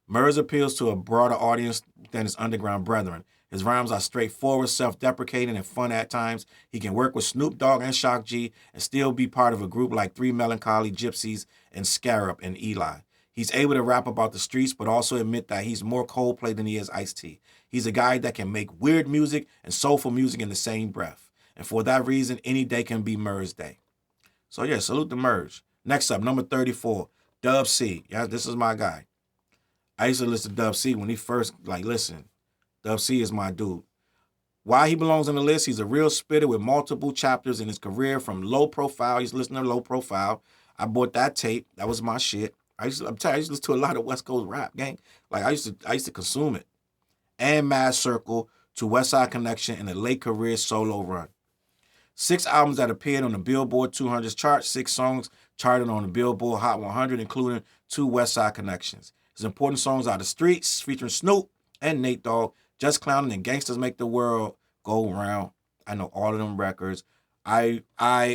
Murs appeals to a broader audience than his underground brethren. His rhymes are straightforward, self-deprecating, and fun at times. He can work with Snoop Dogg and Shock G and still be part of a group like Three Melancholy Gypsies and Scarab and Eli. He's able to rap about the streets, but also admit that he's more Coldplay than he is Ice-T. He's a guy that can make weird music and soulful music in the same breath. And for that reason, any day can be Murs Day. So yeah, salute to Murs. Next up, number 34, Dub C. Yeah, this is my guy. I used to listen to Dub C when he first, listen, Dub C is my dude. Why he belongs on the list, he's a real spitter with multiple chapters in his career from Low Profile. He's listening to Low Profile. I bought that tape. That was my shit. I used to listen to a lot of West Coast rap, gang. Like, I used to consume it. And Mad Circle to West Side Connection in a late career solo run. 6 albums that appeared on the Billboard 200 chart, 6 songs charted on the Billboard Hot 100, including 2 West Side Connections. His important songs are The Streets, featuring Snoop and Nate Dogg, Just Clowning and Gangsters Make the World Go Round. I know all of them records. I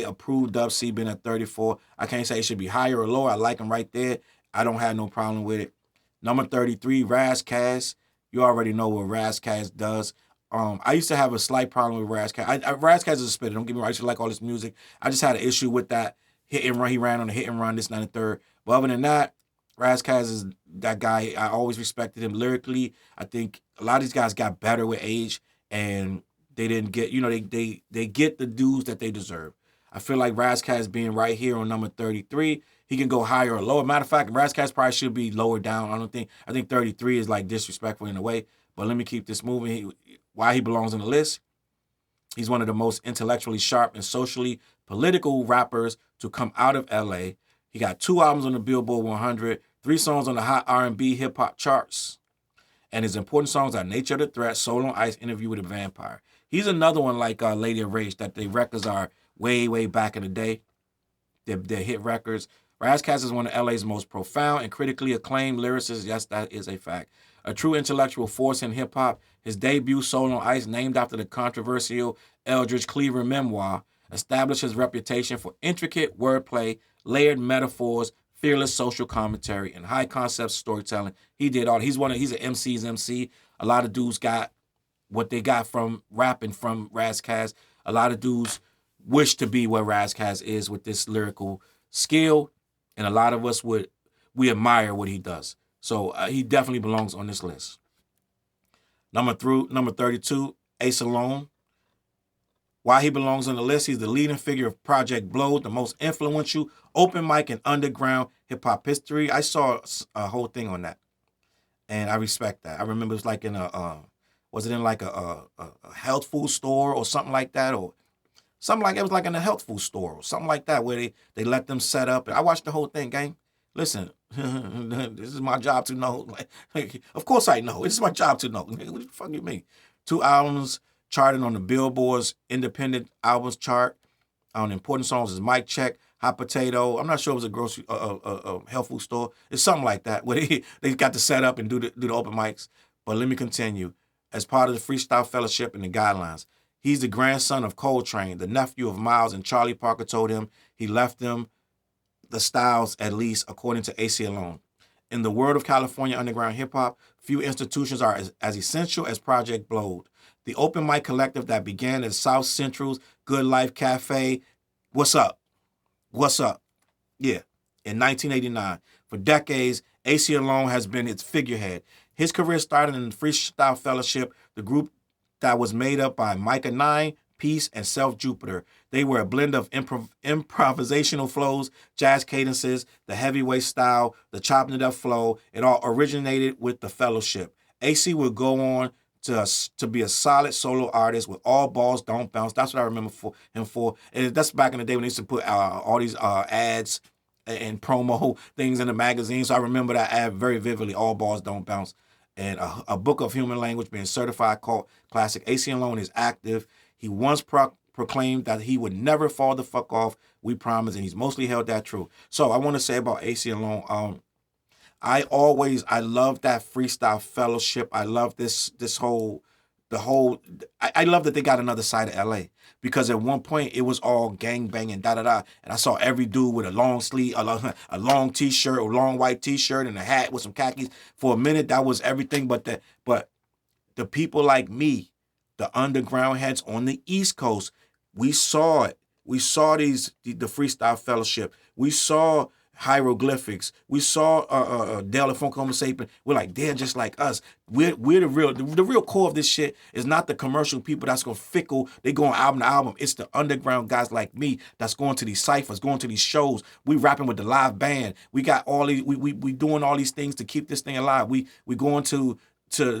approve Dub C being at 34. I can't say it should be higher or lower. I like him right there. I don't have no problem with it. Number 33, Ras Kass. You already know what Ras Kass does. I used to have a slight problem with Ras Kass. Ras Kass is a spitter. Don't get me wrong. I used to like all this music. I just had an issue with that hit and run. He ran on a hit and run, this, and the third. But other than that, Ras Kass is that guy. I always respected him lyrically. I think a lot of these guys got better with age, and they didn't get, they get the dues that they deserve. I feel like Ras Kass being right here on number 33, he can go higher or lower. Matter of fact, Ras Kass probably should be lower down. I think 33 is like disrespectful in a way, but let me keep this moving. Why he belongs on the list? He's one of the most intellectually sharp and socially political rappers to come out of LA. He got 2 albums on the Billboard 100, 3 songs on the hot R&B hip-hop charts. And his important songs are Nature of the Threat, Soul on Ice, Interview with a Vampire. He's another one like Lady of Rage that the records are way, way back in the day. They're hit records. Razzcast is one of LA's most profound and critically acclaimed lyricists. Yes, that is a fact. A true intellectual force in hip-hop. His debut, Soul on Ice, named after the controversial Eldridge Cleaver memoir, established his reputation for intricate wordplay, layered metaphors, fearless social commentary, and high-concept storytelling. He did all. He's an MC's MC. A lot of dudes got what they got from rapping from Razzcast. A lot of dudes wish to be what Razzcast is with this lyrical skill, and a lot of us we admire what he does. So he definitely belongs on this list. Number 32, Ace Alone. Why he belongs on the list, he's the leading figure of Project Blowed, the most influential open mic and underground hip-hop history. I saw a whole thing on that, and I respect that. I remember it was like in was it in like a health food store or something like that, or something like it was like in a health food store or something like that, where they let them set up. I watched the whole thing, gang. Listen, this is my job to know. Like, of course I know. It's my job to know. What the fuck you mean? 2 albums charted on the Billboard's independent albums chart. On important songs is Mic Check, Hot Potato. I'm not sure it was a grocery, health food store. It's something like that where they got to set up and do the open mics. But let me continue. As part of the Freestyle Fellowship and the guidelines, he's the grandson of Coltrane, the nephew of Miles, and Charlie Parker told him he left them the styles, at least according to AC Alone. In the world of California underground hip-hop, few institutions are as essential as Project Blowed. The open mic collective that began at South Central's Good Life Cafe. What's up? What's up? Yeah, in 1989. For decades, AC Alone has been its figurehead. His career started in the Freestyle Fellowship, the group that was made up by Micah 9, Peace, and Self Jupiter. They were a blend of improvisational flows, jazz cadences, the heavyweight style, the chopping it up flow. It all originated with the Fellowship. AC would go on to be a solid solo artist with All Balls Don't Bounce. That's what I remember him for. And that's back in the day when they used to put all these ads and promo things in the magazine. So I remember that ad very vividly, All Balls Don't Bounce. And a book of human language being certified cult classic. AC Alone is active. He once proclaimed that he would never fall the fuck off. We promise, and he's mostly held that true. So I want to say about AC Alone, I love that Freestyle Fellowship. I love I love that they got another side of LA, because at one point it was all gang banging, da-da-da. And I saw every dude with a long sleeve, a long t-shirt or long white t-shirt and a hat with some khakis. For a minute, that was everything. But the people like me, the underground heads on the East Coast, we saw it. We saw the Freestyle Fellowship. We saw hieroglyphics. We saw Dale and Funk Homo Sapien. We're like, they're just like us. We're the real core of this shit is not the commercial people that's gonna fickle. They going album to album. It's the underground guys like me that's going to these ciphers, going to these shows. We rapping with the live band. We got all these. We doing all these things to keep this thing alive. We going to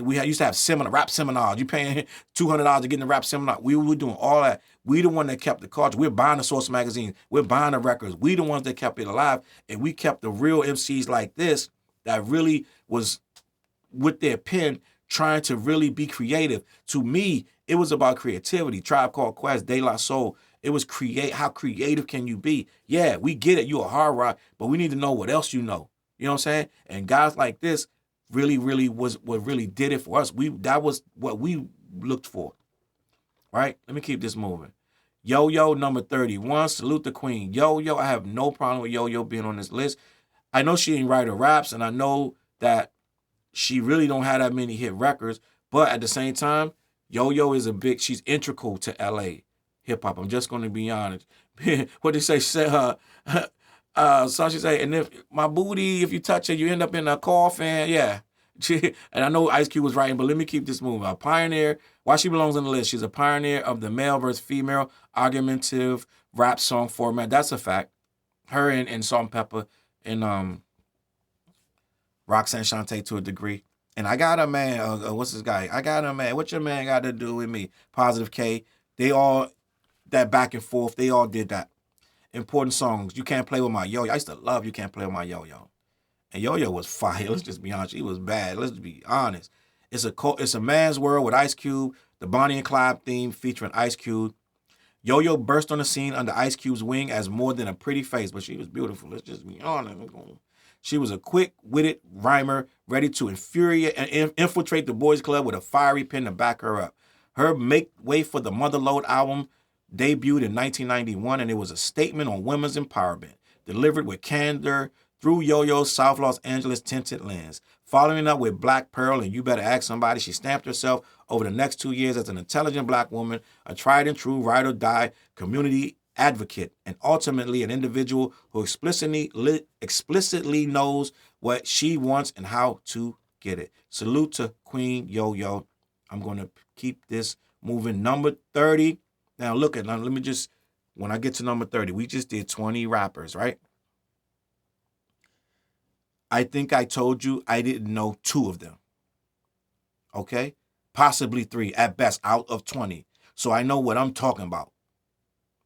we used to have rap seminars. You paying $200 to get in the rap seminar. We were doing all that. We the one that kept the culture. We're buying the Source magazine. We're buying the records. We the ones that kept it alive. And we kept the real MCs like this that really was with their pen trying to really be creative. To me, it was about creativity. Tribe Called Quest, De La Soul. It was how creative can you be? Yeah, we get it. You a hard rock, but we need to know what else you know. You know what I'm saying? And guys like this really was what really did it for us. That was what we looked for. Right? Let me keep this moving. Yo-Yo, number 31. Salute the Queen. Yo-Yo, I have no problem with Yo-Yo being on this list. I know she ain't write her raps, and I know that she really don't have that many hit records, but at the same time, Yo-Yo is she's integral to LA hip-hop. I'm just going to be honest. What they say? So she say, and if my booty, if you touch it, you end up in a coffin. Yeah. And I know Ice Cube was writing, but let me keep this moving. A pioneer, why she belongs on the list. She's a pioneer of the male versus female argumentative rap song format. That's a fact. Her and Salt-N-Pepa and Roxanne Shante to a degree. And I got a man, what's this guy? I got a man. What your man got to do with me? Positive K. They all, that back and forth, they all did that. Important songs. You Can't Play With My Yo-Yo. I used to love You Can't Play With My Yo-Yo. And Yo-Yo was fire. Let's just be honest. He was bad. Let's be honest. It's a man's world with Ice Cube, the Bonnie and Clyde theme featuring Ice Cube. Yo-Yo burst on the scene under Ice Cube's wing as more than a pretty face, but she was beautiful. Let's just be honest. She was a quick-witted rhymer, ready to infuriate and infiltrate the boys' club with a fiery pen to back her up. Her Make Way for the Motherload album debuted in 1991, and it was a statement on women's empowerment, delivered with candor through Yo-Yo's South Los Angeles tinted lens. Following up with Black Pearl and You Better Ask Somebody, she stamped herself over the next 2 years as an intelligent black woman, a tried and true ride or die community advocate, and ultimately an individual who explicitly knows what she wants and how to get it. Salute to Queen Yo-Yo. I'm going to keep this moving. Number 30. Now look at, let me just, when I get to number 30, we just did 20 rappers, right? I think I told you I didn't know 2 of them. Okay? Possibly 3 at best out of 20. So I know what I'm talking about.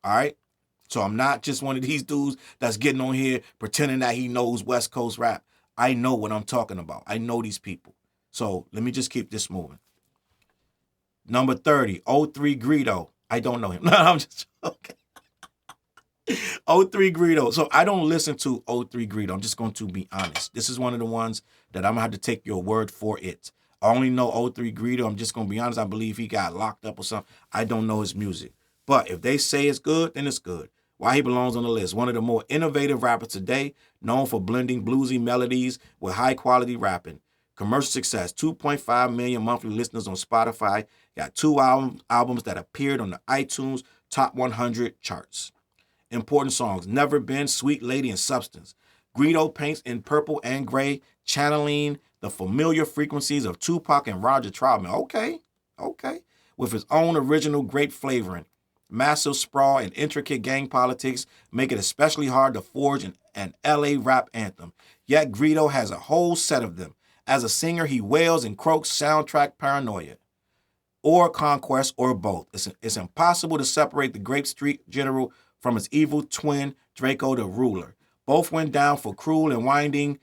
All right? So I'm not just one of these dudes that's getting on here pretending that he knows West Coast rap. I know what I'm talking about. I know these people. So let me just keep this moving. Number 30, 03 Greedo. I don't know him. No, I'm just okay. 03 Greedo. So I don't listen to 03 Greedo. I'm just going to be honest. This is one of the ones that I'm going to have to take your word for it. I only know 03 Greedo. I'm just going to be honest. I believe he got locked up or something. I don't know his music. But if they say it's good, then it's good. Why he belongs on the list. One of the more innovative rappers today, known for blending bluesy melodies with high-quality rapping. Commercial success, 2.5 million monthly listeners on Spotify. Got 2 albums that appeared on the iTunes Top 100 charts. Important songs, Never Been, Sweet Lady, and Substance. Greedo paints in purple and gray, channeling the familiar frequencies of Tupac and Roger Troutman. Okay. With his own original great flavoring. Massive sprawl and intricate gang politics make it especially hard to forge an LA rap anthem. Yet Greedo has a whole set of them. As a singer, he wails and croaks soundtrack paranoia. Or conquest, or both. It's impossible to separate the Grape Street General from his evil twin, Draco the Ruler. Both went down for cruel and winding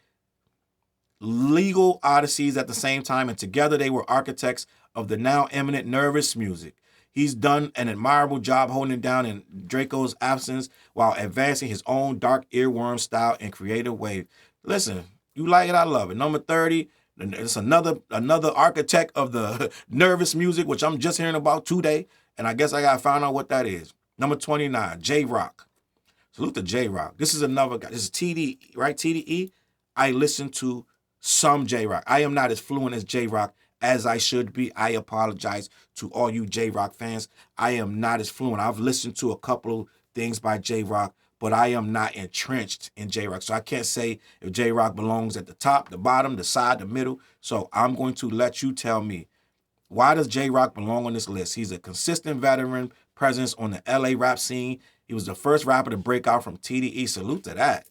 legal odysseys at the same time, and together they were architects of the now eminent Nervous music. He's done an admirable job holding it down in Draco's absence while advancing his own dark earworm style and creative way. Listen, you like it, I love it. Number 30, it's another architect of the Nervous music, which I'm just hearing about today, and I guess I got to find out what that is. Number 29, J-Rock. Salute to J-Rock. This is another guy. This is TDE, right? TDE. I listen to some J-Rock. I am not as fluent as J-Rock as I should be. I apologize to all you J-Rock fans. I am not as fluent. I've listened to a couple of things by J-Rock, but I am not entrenched in J-Rock. So I can't say if J-Rock belongs at the top, the bottom, the side, the middle. So I'm going to let you tell me, why does J-Rock belong on this list? He's a consistent veteran presence on the LA rap scene. He was the first rapper to break out from TDE. Salute to that.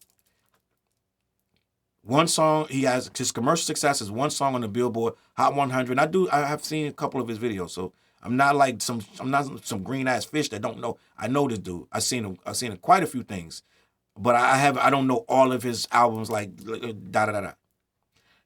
One song, he has his commercial success is one song on the Billboard Hot 100. I have seen a couple of his videos, so I'm not some green ass fish that don't know. I know this dude. I've seen him quite a few things, but I don't know all of his albums like da da da da.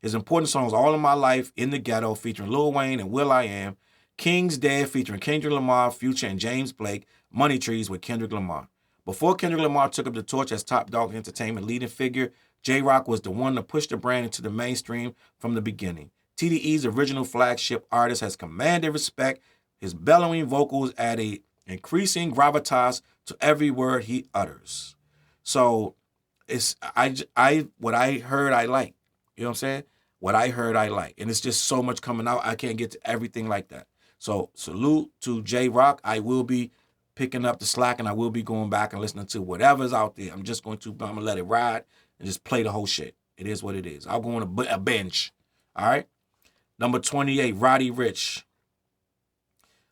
His important songs, All of My Life, In the Ghetto, featuring Lil Wayne and will.i.am, King's Dead, featuring Kendrick Lamar, Future, and James Blake, Money Trees with Kendrick Lamar. Before Kendrick Lamar took up the torch as Top Dog Entertainment leading figure, J-Rock was the one to push the brand into the mainstream from the beginning. TDE's original flagship artist has commanded respect. His bellowing vocals add a increasing gravitas to every word he utters. So it's what I heard I like. You know what I'm saying? What I heard I like. And it's just so much coming out. I can't get to everything like that. So salute to J-Rock. I will be picking up the slack and I will be going back and listening to whatever's out there. I'm going to let it ride and just play the whole shit. It is what it is. I'll go on a bench. All right? Number 28, Roddy Ricch.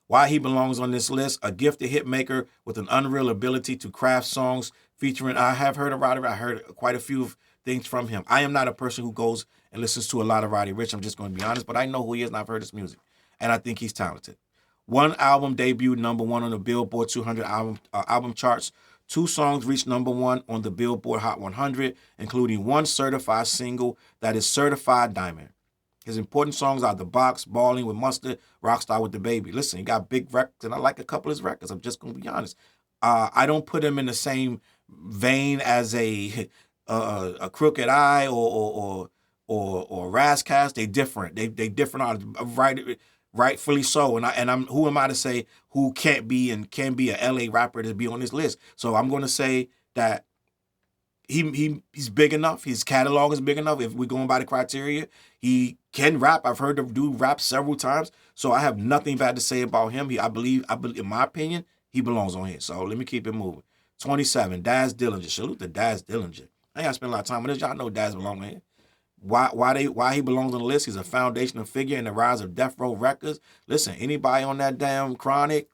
Why he belongs on this list, a gifted hit maker with an unreal ability to craft songs featuring, I have heard of Roddy Ricch. I heard quite a few things from him. I am not a person who goes and listens to a lot of Roddy Ricch. I'm just going to be honest, but I know who he is and I've heard his music. And I think he's talented. One album debuted #1 on the Billboard 200 album charts. 2 songs reached #1 on the Billboard Hot 100, including 1 certified single that is certified diamond. His important songs are The Box, Balling with Mustard, Rockstar with the Baby. Listen, he got big records, and I like a couple of his records. I'm just going to be honest. I don't put him in the same vein as a Crooked Eye or Razzcast. They different. They different. Rightfully so. And I'm who am I to say who can't be and can be a LA rapper to be on this list? So I'm going to say that he's big enough. His catalog is big enough. If we're going by the criteria, he can rap. I've heard the dude rap several times. So I have nothing bad to say about him. I believe, in my opinion, he belongs on here. So let me keep it moving. 27, Daz Dillinger. Salute to Daz Dillinger. I ain't gotta spend a lot of time on this. Y'all know Daz belongs on here. Why he belongs on the list? He's a foundational figure in the rise of Death Row Records. Listen, anybody on that damn Chronic,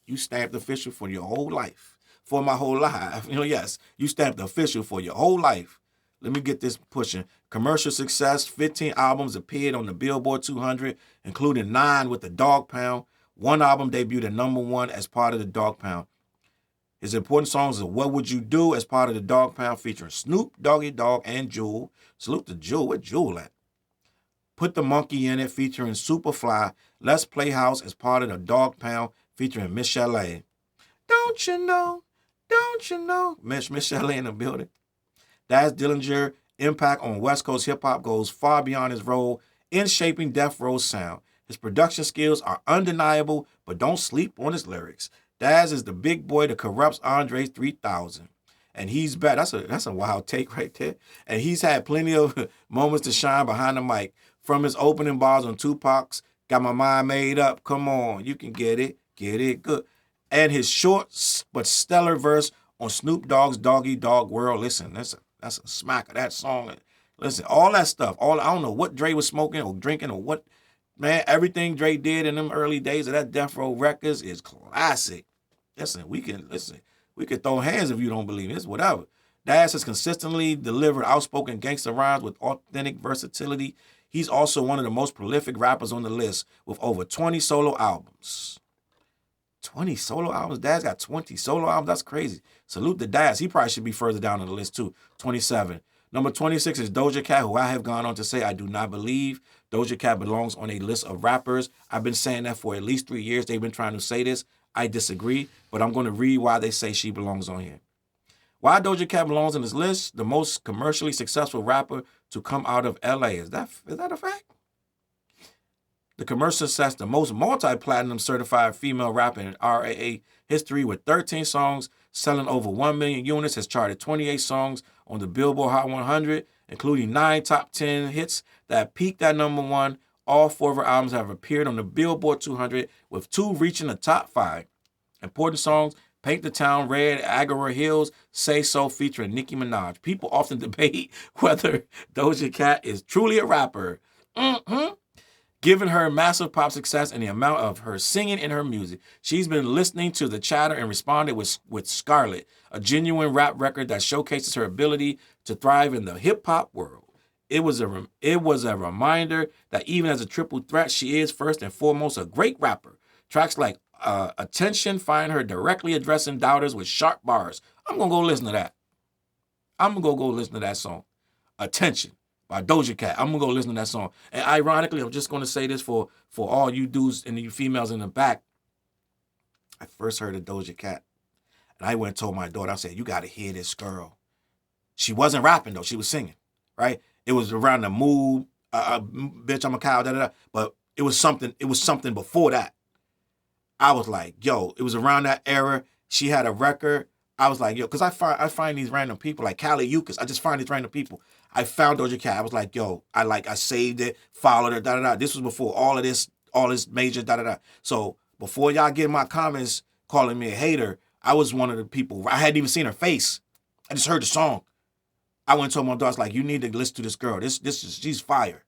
you stamped official for your whole life. For my whole life. Yes, you stamped official for your whole life. Let me get this pushing. Commercial success, 15 albums appeared on the Billboard 200, including 9 with the Dog Pound. 1 album debuted at #1 as part of the Dog Pound. His important songs are What Would You Do as part of the Dog Pound featuring Snoop, Doggy Dogg, and Jewel. Salute to Jewel. Where Jewel at? Put the Monkey in It featuring Superfly. Let's Play House as part of the Dog Pound featuring Miss Chalet. Don't you know? Don't you know? Miss Chalet in the building. Daz Dillinger impact on West Coast hip-hop goes far beyond his role in shaping Death Row's sound. His production skills are undeniable, but don't sleep on his lyrics. Daz is the big boy that corrupts Andre 3000. And he's back. That's a wild take right there. And he's had plenty of moments to shine behind the mic. From his opening bars on Tupac's Got My Mind Made Up, come on, you can get it good. And his short but stellar verse on Snoop Dogg's Doggy Dogg World. Listen, that's a smacker, that song. Listen, all that stuff. I don't know what Dre was smoking or drinking or what. Man, everything Dre did in them early days of that Death Row Records is classic. Listen, we could throw hands if you don't believe it. It's whatever. Daz has consistently delivered outspoken gangster rhymes with authentic versatility. He's also one of the most prolific rappers on the list with over 20 solo albums. 20 solo albums? Daz got 20 solo albums? That's crazy. Salute to Daz. He probably should be further down on the list too. 27. Number 26 is Doja Cat, who I have gone on to say I do not believe Doja Cat belongs on a list of rappers. I've been saying that for at least 3 years. They've been trying to say this. I disagree, but I'm going to read why they say she belongs on here. Why Doja Cat belongs on this list? The most commercially successful rapper to come out of LA. Is that a fact? The commercial success, the most multi-platinum certified female rapper in RAA history with 13 songs selling over 1 million units, has charted 28 songs on the Billboard Hot 100, including 9 top 10 hits that peaked at #1. All 4 of her albums have appeared on the Billboard 200, with 2 reaching the top 5. Important songs, Paint the Town Red, Agora Hills, Say So featuring Nicki Minaj. People often debate whether Doja Cat is truly a rapper. Given her massive pop success and the amount of her singing in her music, she's been listening to the chatter and responded with Scarlet, a genuine rap record that showcases her ability to thrive in the hip-hop world. It was a reminder that even as a triple threat, she is first and foremost a great rapper. Tracks like Attention find her directly addressing doubters with sharp bars. I'm going to go listen to that. I'm going to go listen to that song. Attention by Doja Cat. I'm going to go listen to that song. And ironically, I'm just going to say this for all you dudes and you females in the back. I first heard of Doja Cat. And I went and told my daughter, I said, you got to hear this girl. She wasn't rapping, though. She was singing, right? It was around the mood, bitch, I'm a cow, da-da-da. But it was something before that. I was like, yo, it was around that era. She had a record. I was like, yo, because I find these random people like Kali Uchis. I just find these random people. I found Doja Cat. I was like, yo, I saved it, followed her, da-da-da. This was before all this major, da-da-da. So before y'all get in my comments calling me a hater, I was one of the people. I hadn't even seen her face. I just heard the song. I went and told my daughter, I was like, you need to listen to this girl. She's fire.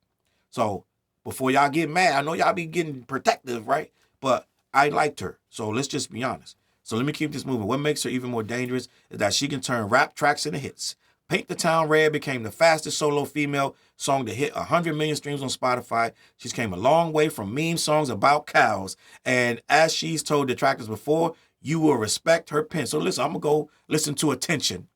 So before y'all get mad, I know y'all be getting protective, right? But I liked her. So let's just be honest. So let me keep this moving. What makes her even more dangerous is that she can turn rap tracks into hits. Paint the Town Red became the fastest solo female song to hit 100 million streams on Spotify. She's came a long way from meme songs about cows. And as she's told detractors before, you will respect her pen. So listen, I'm going to go listen to Attention.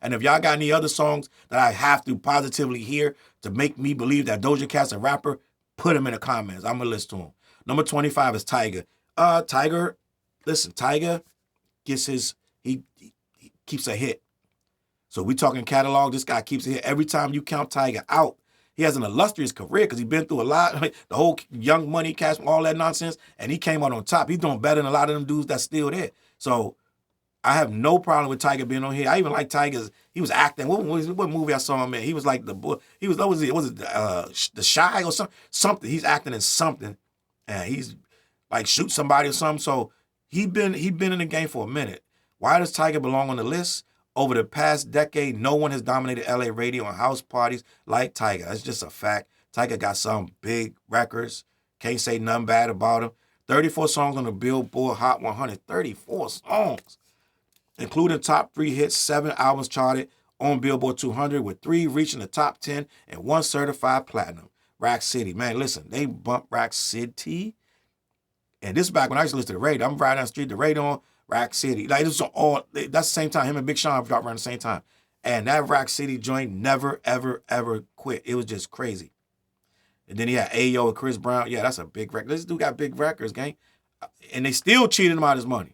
And if y'all got any other songs that I have to positively hear to make me believe that Doja Cat's a rapper, put them in the comments. I'm going to listen to them. Number 25 is Tyga. Tyga, listen, Tyga gets he keeps a hit. So we talking catalog, this guy keeps a hit. Every time you count Tyga out, he has an illustrious career because he's been through a lot, like the whole Young Money, Cash, all that nonsense, and he came out on top. He's doing better than a lot of them dudes that's still there. So I have no problem with Tyga being on here. I even like Tyga's. He was acting. What movie I saw him in? He was like he was. Was it The Shy or something? He's acting in something, and he's like shoot somebody or something. So he been in the game for a minute. Why does Tyga belong on the list? Over the past decade, no one has dominated LA radio and house parties like Tyga. That's just a fact. Tyga got some big records. Can't say nothing bad about him. 34 songs on the Billboard Hot 100. 34 songs. Including top 3 hits, 7 albums charted on Billboard 200, with 3 reaching the top 10 and 1 certified platinum. Rack City. Man, listen, they bumped Rack City. And this is back when I used to listen to the radio. I'm riding down the street, the radio on Rack City. Like, this was all, that's the same time. Him and Big Sean dropped around the same time. And that Rack City joint never, ever, ever quit. It was just crazy. And then he had Ayo and Chris Brown. Yeah, that's a big record. This dude got big records, gang. And they still cheated him out of his money.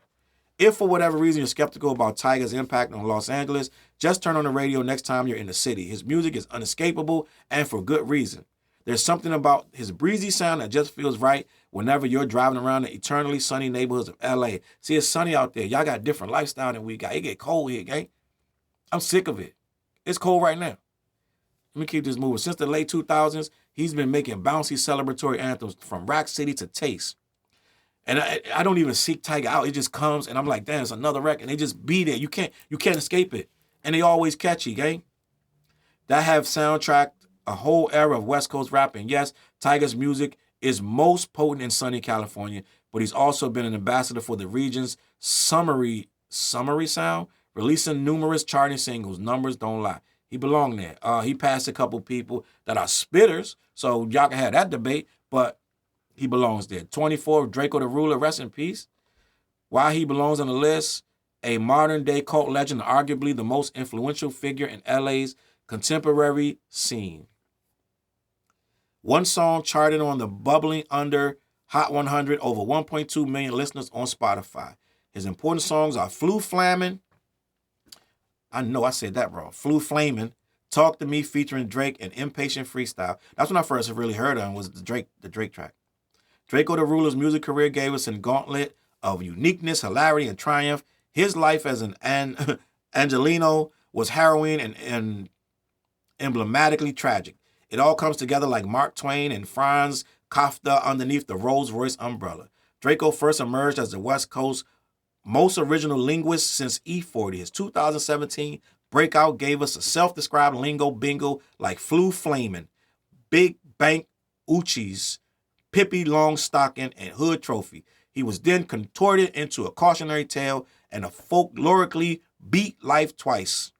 If for whatever reason you're skeptical about Tyga's impact on Los Angeles, just turn on the radio next time you're in the city. His music is unescapable and for good reason. There's something about his breezy sound that just feels right whenever you're driving around the eternally sunny neighborhoods of LA. See, it's sunny out there. Y'all got a different lifestyle than we got. It get cold here, gang. I'm sick of it. It's cold right now. Let me keep this moving. Since the late 2000s, he's been making bouncy celebratory anthems from Rack City to Taste. And I don't even seek Tyga out. It just comes, and I'm like, damn, it's another record. And they just be there. You can't escape it. And they always catchy, gang. That have soundtracked a whole era of West Coast rap. And yes, Tyga's music is most potent in sunny California, but he's also been an ambassador for the region's summery sound, releasing numerous charting singles. Numbers don't lie. He belonged there. He passed a couple people that are spitters, so y'all can have that debate, but he belongs there. 24, Draco the Ruler, rest in peace. Why he belongs on the list, a modern-day cult legend, arguably the most influential figure in LA's contemporary scene. One song charted on the bubbling under Hot 100, over 1.2 million listeners on Spotify. His important songs are Flu Flamin', I know I said that wrong, Flu Flamin', Talk to Me featuring Drake, and Impatient Freestyle. That's when I first really heard of him, was the Drake track. Draco the Ruler's music career gave us a gauntlet of uniqueness, hilarity, and triumph. His life as an Angelino was harrowing and emblematically tragic. It all comes together like Mark Twain and Franz Kafka underneath the Rolls-Royce umbrella. Draco first emerged as the West Coast's most original linguist since E40. His 2017 breakout gave us a self-described lingo bingo like Flu Flamin', Big Bank Uchis, Pippi Longstocking, and Hood Trophy. He was then contorted into a cautionary tale and a folklorically beat life twice,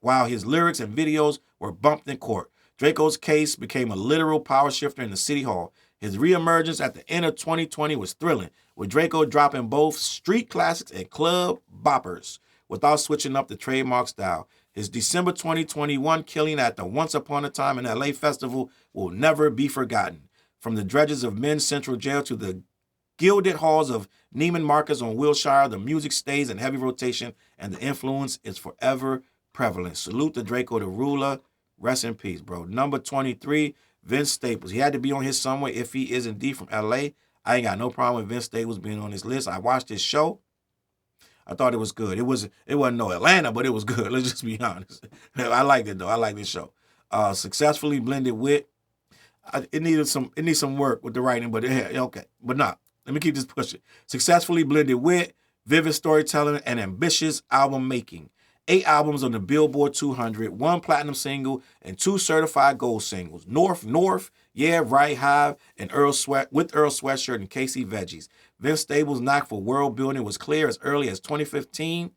while his lyrics and videos were bumped in court. Draco's case became a literal power shifter in the city hall. His reemergence at the end of 2020 was thrilling, with Draco dropping both street classics and club boppers without switching up the trademark style. His December 2021 killing at the Once Upon a Time in LA festival will never be forgotten. From the dredges of Men's Central Jail to the gilded halls of Neiman Marcus on Wilshire, the music stays in heavy rotation and the influence is forever prevalent. Salute to Draco the Ruler. Rest in peace, bro. Number 23, Vince Staples. He had to be on here somewhere if he is indeed from LA. I ain't got no problem with Vince Staples being on this list. I watched his show. I thought it was good. It wasn't no Atlanta, but it was good. Let's just be honest. I liked it though. I like this show. Successfully blended wit. It needs some work with the writing, but okay. But not. Let me keep this pushing. Successfully blended wit, vivid storytelling, and ambitious album making. 8 albums on the Billboard 200, 1 platinum single, and 2 certified gold singles. North, Yeah, Right, Hive, and Earl Sweatshirt and Casey Veggies. Vince Staples' knack for world building was clear as early as 2015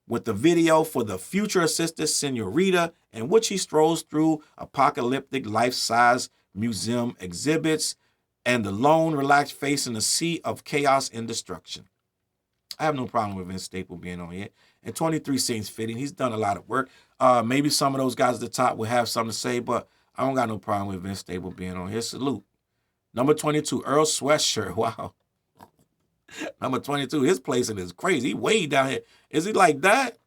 with the video for the future assistant Senorita, in which he strolls through apocalyptic life-size museum exhibits and the lone, relaxed face in a sea of chaos and destruction. I have no problem with Vince Staples being on here. And 23 seems fitting. He's done a lot of work. Maybe some of those guys at the top will have something to say, but I don't got no problem with Vince Staples being on here. Salute. Number 22, Earl Sweatshirt. Wow. Number 22, his placing is crazy. He way down here. Is he like that?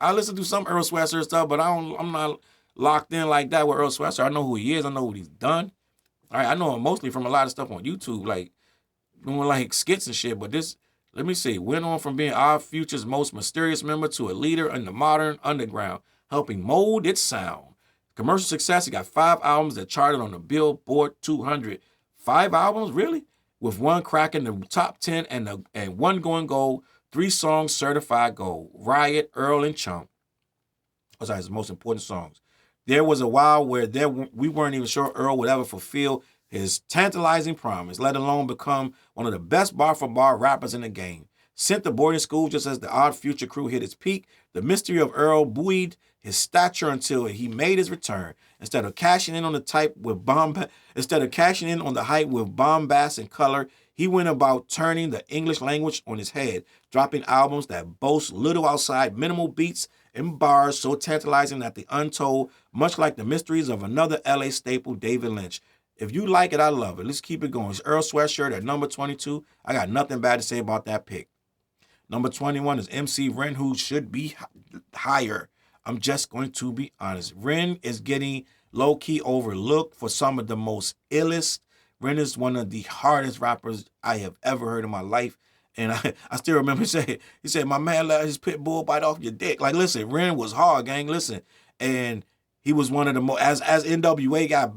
I listen to some Earl Sweatshirt stuff, but I'm not locked in like that with Earl Sweatshirt. I know who he is. I know what he's done. All right, I know him mostly from a lot of stuff on YouTube, like doing like skits and shit. But this, let me see, went on from being Odd Future's most mysterious member to a leader in the modern underground, helping mold its sound. Commercial success, he got 5 albums that charted on the Billboard 200. 5 albums, really? With 1 cracking the top 10 and 1 going gold, 3 songs certified gold. Riot, Earl, and Chump. Those are his most important songs. There was a while where we weren't even sure Earl would ever fulfill his tantalizing promise, let alone become one of the best bar-for-bar rappers in the game. Sent to boarding school just as the Odd Future crew hit its peak, the mystery of Earl buoyed his stature until he made his return. Instead of cashing in on the hype with bombast and color, he went about turning the English language on his head, dropping albums that boast little outside minimal beats and bars so tantalizing that the untold, much like the mysteries of another LA staple, David Lynch. If you like it, I love it. Let's keep it going. It's Earl Sweatshirt at number 22. I got nothing bad to say about that pick. Number 21 is MC Ren, who should be higher. I'm just going to be honest. Ren is getting low-key overlooked for some of the most illest. Ren is one of the hardest rappers I have ever heard in my life. And I still remember he said, my man let his pit bull bite off your dick. Like, listen, Ren was hard, gang. Listen. And he was one of the most, as NWA got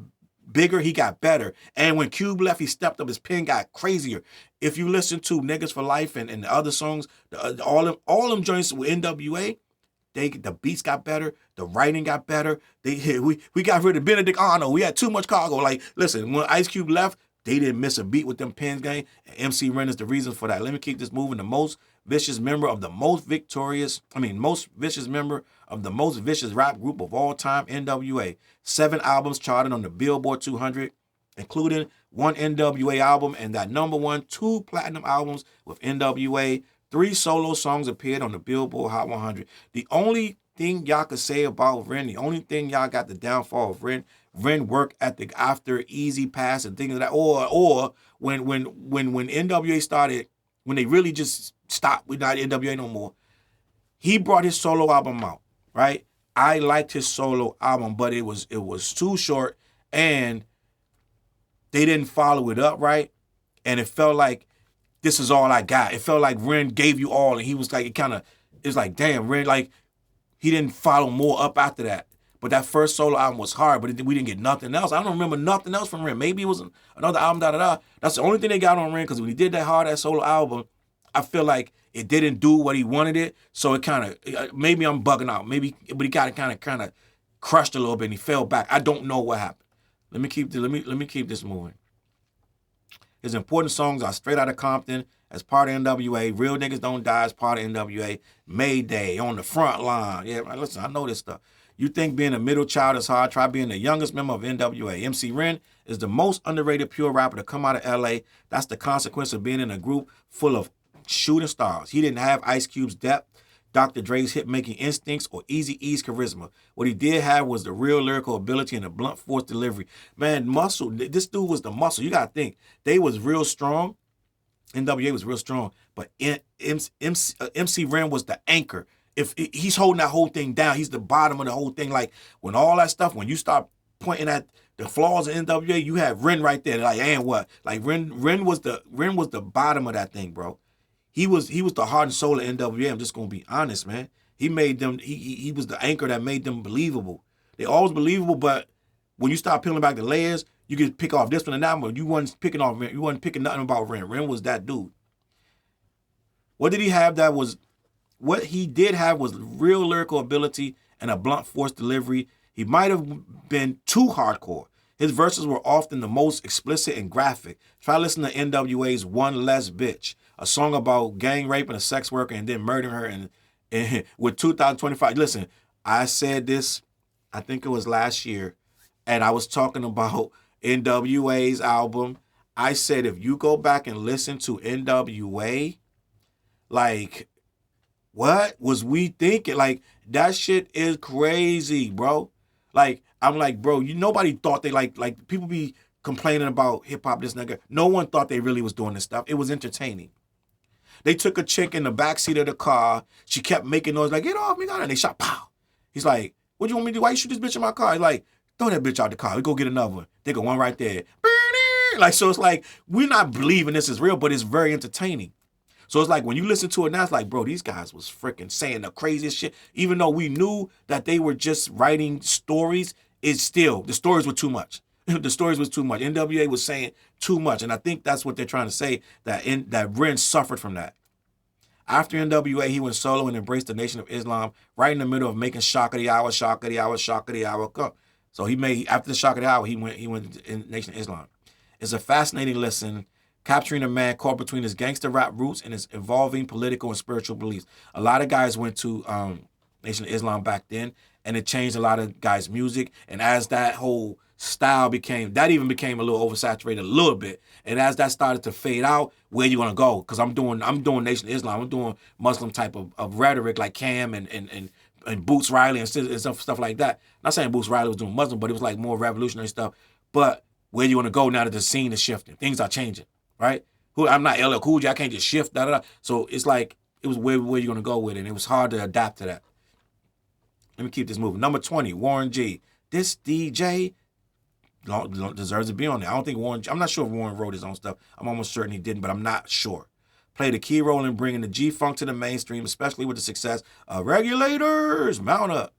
bigger, he got better. And when Cube left, he stepped up. His pen got crazier. If you listen to Niggas for Life and the other songs, all them joints with NWA, the beats got better, the writing got better. We got rid of Benedict Arnold. We had too much cargo. Like, listen, when Ice Cube left, they didn't miss a beat with them pens, gang. And MC Ren is the reason for that. Let me keep this moving. The most vicious member of the most vicious member of the most vicious rap group of all time, NWA. 7 albums charted on the Billboard 200, including 1 NWA album and that number 1, 2 platinum albums with NWA. 3 solo songs appeared on the Billboard Hot 100. The only thing y'all could say about Ren, the only thing y'all got the downfall of Ren work ethic after Easy Pass and things like that, or when NWA started, when they really just stopped with not NWA no more, he brought his solo album out, right? I liked his solo album, but it was too short and they didn't follow it up right, and it felt like this is all I got. It felt like Ren gave you all, and he was like, it's like, damn, Ren, like, he didn't follow more up after that. But that first solo album was hard, but we didn't get nothing else. I don't remember nothing else from Ren. Maybe it was another album, da-da-da. That's the only thing they got on Ren, because when he did that hard-ass solo album, I feel like it didn't do what he wanted it, so it kind of, maybe I'm bugging out. Maybe, but he got it kind of crushed a little bit, and he fell back. I don't know what happened. Let me keep this moving. His important songs are Straight Outta Compton, as part of NWA, Real Niggas Don't Die as part of NWA, Mayday, On the Front Line. Yeah, listen, I know this stuff. You think being a middle child is hard? Try being the youngest member of NWA. MC Ren is the most underrated pure rapper to come out of LA. That's the consequence of being in a group full of shooting stars. He didn't have Ice Cube's depth, Dr. Dre's hit-making instincts, or Eazy-E's charisma. What he did have was the real lyrical ability and the blunt force delivery. Man, muscle, this dude was the muscle. You got to think, they was real strong. NWA was real strong, but MC Ren was the anchor. If he's holding that whole thing down, he's the bottom of the whole thing. Like, when all that stuff, when you start pointing at the flaws in NWA, you have Ren right there. Like, and what? Like, Ren was the bottom of that thing, bro. He was the heart and soul of NWA. I'm just gonna be honest, man. He made them. He was the anchor that made them believable. They always believable, but when you start peeling back the layers, you could pick off this one and that one. You wasn't picking nothing about Ren. Ren was that dude. What did he have what he did have was real lyrical ability and a blunt force delivery. He might have been too hardcore. His verses were often the most explicit and graphic. Try listening to NWA's One Less Bitch, a song about gang raping a sex worker and then murdering her and with 2025. Listen, I said this, I think it was last year, and I was talking about NWA's album. I said, if you go back and listen to NWA, Like, what was we thinking? Like, that shit is crazy, bro. Like, I'm like, bro, nobody thought they like people be complaining about hip hop, this nigga. No one thought they really was doing this stuff. It was entertaining. They took a chick in the backseat of the car. She kept making noise like, get off me, God. And they shot, pow. He's like, what do you want me to do? Why you shoot this bitch in my car? He's like, throw that bitch out the car. We go get another one. They go one right there. Like, so it's like, we're not believing this is real, but it's very entertaining. So it's like when you listen to it now, it's like, bro, these guys was freaking saying the craziest shit. Even though we knew that they were just writing stories, it's still, the stories were too much. The stories was too much. NWA was saying too much. And I think that's what they're trying to say, that Ren suffered from that. After NWA, he went solo and embraced the Nation of Islam right in the middle of making Shock of the Hour, Shock of the Hour, Shock of the Hour come. So he made, after the Shock of the Hour, he went to Nation of Islam. It's a fascinating listen, capturing a man caught between his gangster rap roots and his evolving political and spiritual beliefs. A lot of guys went to Nation of Islam back then, and it changed a lot of guys' music. And as that whole style became a little oversaturated a little bit. And as that started to fade out, where you gonna go? Because I'm doing Nation of Islam, I'm doing Muslim type of rhetoric like Cam and Boots Riley and stuff like that. Not saying Boots Riley was doing Muslim, but it was like more revolutionary stuff. But where you wanna go now that the scene is shifting? Things are changing, right? I'm not LL Cool J, I can't just shift, da. So it's like, it was where you gonna go with it, and it was hard to adapt to that. Let me keep this moving. Number 20, Warren G. This DJ deserves to be on there. I don't think I'm not sure if Warren wrote his own stuff. I'm almost certain he didn't, but I'm not sure. Played a key role in bringing the G-Fumk to the mainstream, especially with the success of Regulators, Mount Up.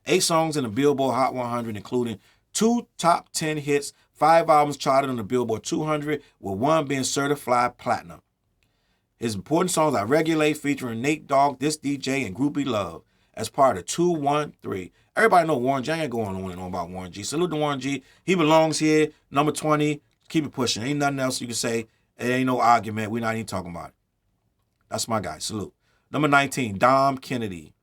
8 songs in the Billboard Hot 100, including 2 top 10 hits, 5 albums charted on the Billboard 200, with 1 being certified platinum. His important songs are Regulate, featuring Nate Dogg, This DJ, and Groupie Love, as part of 213. Everybody know Warren G. I ain't going on and on about Warren G. Salute to Warren G. He belongs here. Number 20. Keep it pushing. Ain't nothing else you can say. It ain't no argument. We're not even talking about it. That's my guy. Salute. Number 19, Dom Kennedy.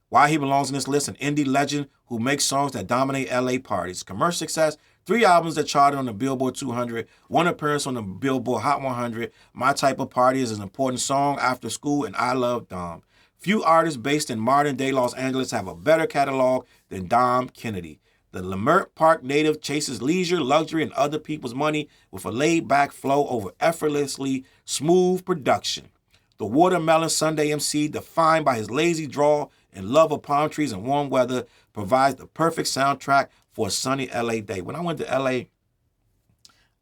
Why he belongs in this list, an indie legend who makes songs that dominate LA parties. Commercial success, 3 albums that charted on the Billboard 200, 1 appearance on the Billboard Hot 100. My Type of Party is an important song, After School, and I Love Dom. Few artists based in modern-day Los Angeles have a better catalog than Dom Kennedy. The Leimert Park native chases leisure, luxury, and other people's money with a laid-back flow over effortlessly smooth production. The Watermelon Sunday MC, defined by his lazy drawl and love of palm trees and warm weather, provides the perfect soundtrack for a sunny LA day. When I went to LA,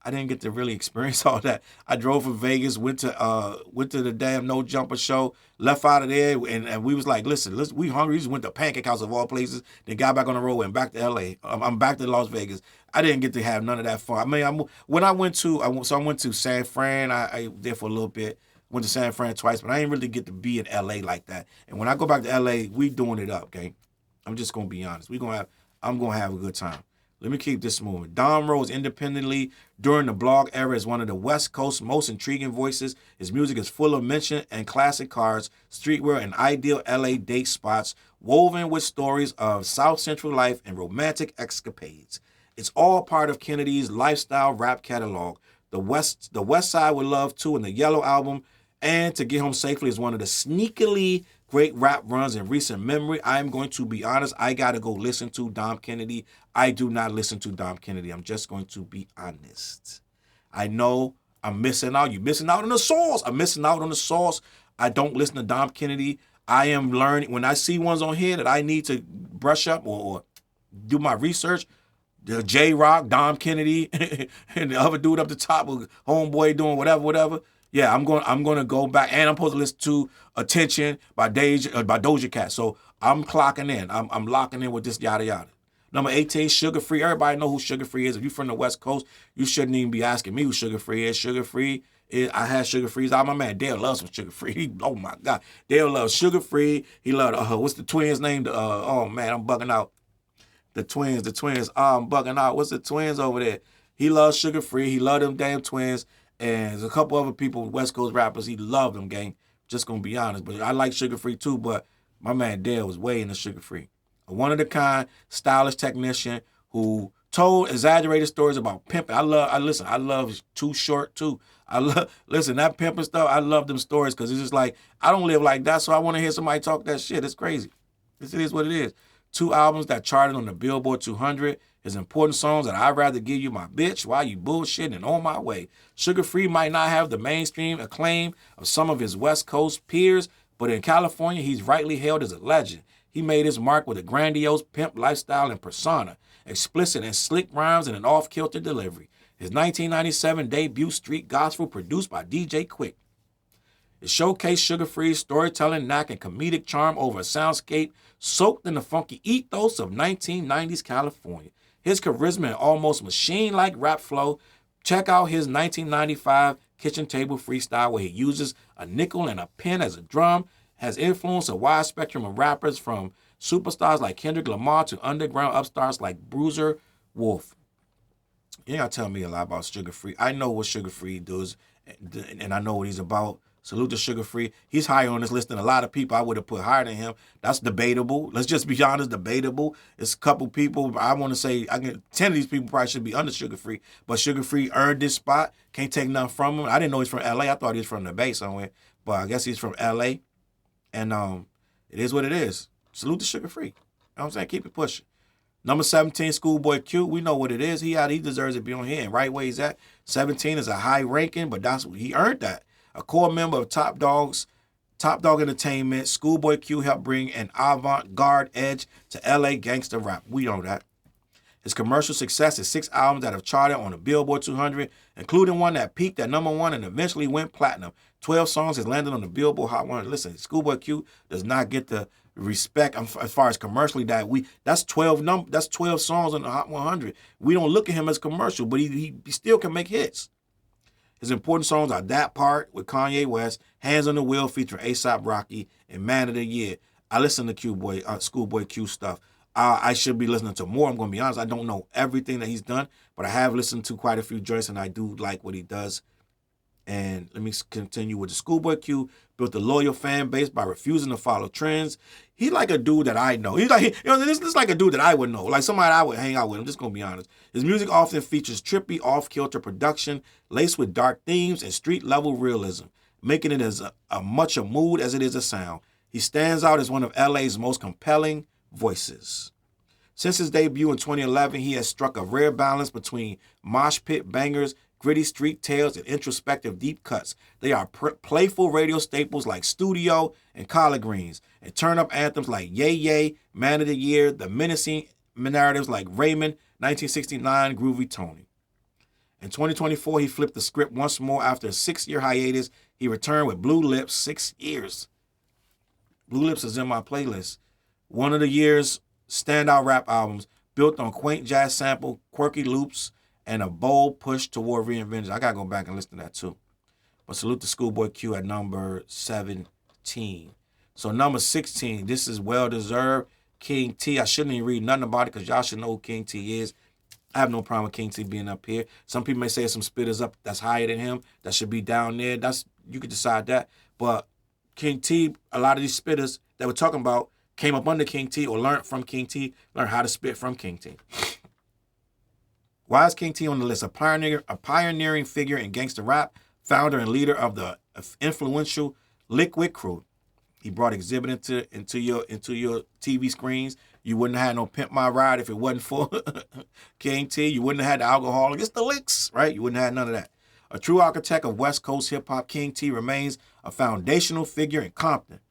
I didn't get to really experience all that. I drove from Vegas, went to the damn No Jumper show, left out of there, and we was like, listen, we hungry. We just went to Pancake House of all places, then got back on the road and back to LA. I'm back to Las Vegas. I didn't get to have none of that fun. I mean, I went to San Fran. I there for a little bit. Went to San Fran twice, but I didn't really get to be in LA like that. And when I go back to LA, we doing it up, okay? I'm just gonna be honest. I'm gonna have a good time. Let me keep this moving. Dom rose independently during the blog era as one of the West Coast's most intriguing voices. His music is full of mention and classic cars, streetwear, and ideal LA date spots, woven with stories of South Central life and romantic escapades. It's all part of Kennedy's lifestyle rap catalog. The West Side with Love 2 and the Yellow album, and To Get Home Safely is one of the sneakily great rap runs in recent memory. I'm going to be honest, I got to go listen to Dom Kennedy. I do not listen to Dom Kennedy. I'm just going to be honest. I know I'm missing out. You're missing out on the sauce. I'm missing out on the sauce. I don't listen to Dom Kennedy. I am learning. When I see ones on here that I need to brush up or do my research, the J-Rock, Dom Kennedy, and the other dude up the top, homeboy doing whatever. Yeah, I'm going to go back, and I'm supposed to listen to Attention by Doja Cat. So I'm clocking in. I'm locking in with this yada yada. Number 18, Sugar Free. Everybody know who Sugar Free is. If you're from the West Coast, you shouldn't even be asking me who Sugar Free is. Sugar Free is, I had Sugar Free's out. My man Dale loves some Sugar Free. Oh my God, Dale loves Sugar Free. He loved what's the twins' name? Oh man, I'm bugging out. The twins. Oh, I'm bugging out. What's the twins over there? He loves Sugar Free. He loved them damn twins. And there's a couple other people, West Coast rappers, he loved them, gang. Just gonna be honest. But I like Sugar Free too, but my man Dale was way into Sugar Free. A one-of-a-kind, stylish technician who told exaggerated stories about pimping. I love Too Short too. listen, that pimping stuff, I love them stories because it's just like, I don't live like that, so I want to hear somebody talk that shit. It's crazy. This is what it is. 2 albums that charted on the Billboard 200. His important songs that I'd rather give you my bitch while you bullshitting and on my way. Sugar Free might not have the mainstream acclaim of some of his West Coast peers, but in California, he's rightly hailed as a legend. He made his mark with a grandiose pimp lifestyle and persona, explicit and slick rhymes and an off-kilter delivery. His 1997 debut, Street Gospel, produced by DJ Quick. It showcased Sugar Free's storytelling knack and comedic charm over a soundscape soaked in the funky ethos of 1990s California. His charisma and almost machine-like rap flow. Check out his 1995 Kitchen Table Freestyle where he uses a nickel and a pen as a drum, has influenced a wide spectrum of rappers from superstars like Kendrick Lamar to underground upstarts like Bruiser Wolf. You ain't gotta tell me a lot about Sugar Free. I know what Sugar Free does, and I know what he's about. Salute to Sugar Free. He's higher on this list than a lot of people I would have put higher than him. That's debatable. Let's just be honest, debatable. It's a couple people, I want to say, 10 of these people probably should be under Sugar Free, but Sugar Free earned this spot. Can't take nothing from him. I didn't know he's from LA. I thought he was from the Bay somewhere, but I guess he's from LA, and it is what it is. Salute to Sugar Free. You know what I'm saying? Keep it pushing. Number 17, Schoolboy Q. We know what it is. He deserves to be on here, and right where he's at. 17 is a high ranking, but he earned that. A core member of Top Dog Entertainment, Schoolboy Q helped bring an avant-garde edge to LA gangster rap. We know that. His commercial success is 6 albums that have charted on the Billboard 200, including one that peaked at #1 and eventually went platinum. 12 songs has landed on the Billboard Hot 100. Listen, Schoolboy Q does not get the respect as far as commercially that's 12 songs on the Hot 100. We don't look at him as commercial, but he still can make hits. His important songs are That Part with Kanye West, Hands on the Wheel featuring A$AP Rocky, and Man of the Year. I listen to Schoolboy Q stuff. I should be listening to more. I'm going to be honest. I don't know everything that he's done, but I have listened to quite a few joints, and I do like what he does. And let me continue with the Schoolboy Q. Built a loyal fan base by refusing to follow trends. He's like a dude that I know. He's like, this is like a dude that I would know, like somebody I would hang out with. I'm just gonna be honest. His music often features trippy, off-kilter production, laced with dark themes and street-level realism, making it as much a mood as it is a sound. He stands out as one of LA's most compelling voices. Since his debut in 2011, he has struck a rare balance between mosh pit bangers, gritty street tales, and introspective deep cuts. They are playful radio staples like Studio and Collard Greens, and turn-up anthems like Yay Yay, Man of the Year, the menacing narratives like Raymond, 1969, Groovy Tony. In 2024, he flipped the script once more after a 6-year hiatus. He returned with Blue Lips, 6 years. Blue Lips is in my playlist. One of the year's standout rap albums, built on quaint jazz sample, quirky loops, and a bold push toward reinvention. I got to go back and listen to that too. But salute to Schoolboy Q at number 17. So number 16, this is well-deserved. King T. I shouldn't even read nothing about it because y'all should know who King T is. I have no problem with King T being up here. Some people may say some spitters up that's higher than him that should be down there. You could decide that. But King T, a lot of these spitters that we're talking about came up under King T or learned from King T, learned how to spit from King T. Why is King T on the list? A pioneering figure in gangster rap, founder and leader of the influential Liquid Crew. He brought Exhibit into your TV screens. You wouldn't have had no Pimp My Ride if it wasn't for King T. You wouldn't have had the Alcoholic. It's the licks, right? You wouldn't have had none of that. A true architect of West Coast hip-hop, King T remains a foundational figure in Compton.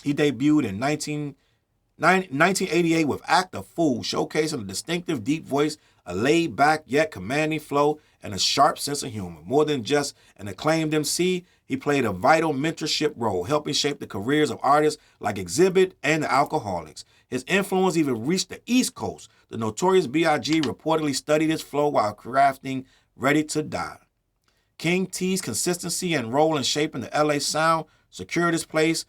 He debuted in 1988 with Act a Fool, showcasing a distinctive deep voice, a laid-back yet commanding flow, and a sharp sense of humor. More than just an acclaimed MC, he played a vital mentorship role, helping shape the careers of artists like Exhibit and the Alcoholics. His influence even reached the East Coast. The Notorious B.I.G. reportedly studied his flow while crafting Ready to Die. King T's consistency and role in shaping the LA sound secured his place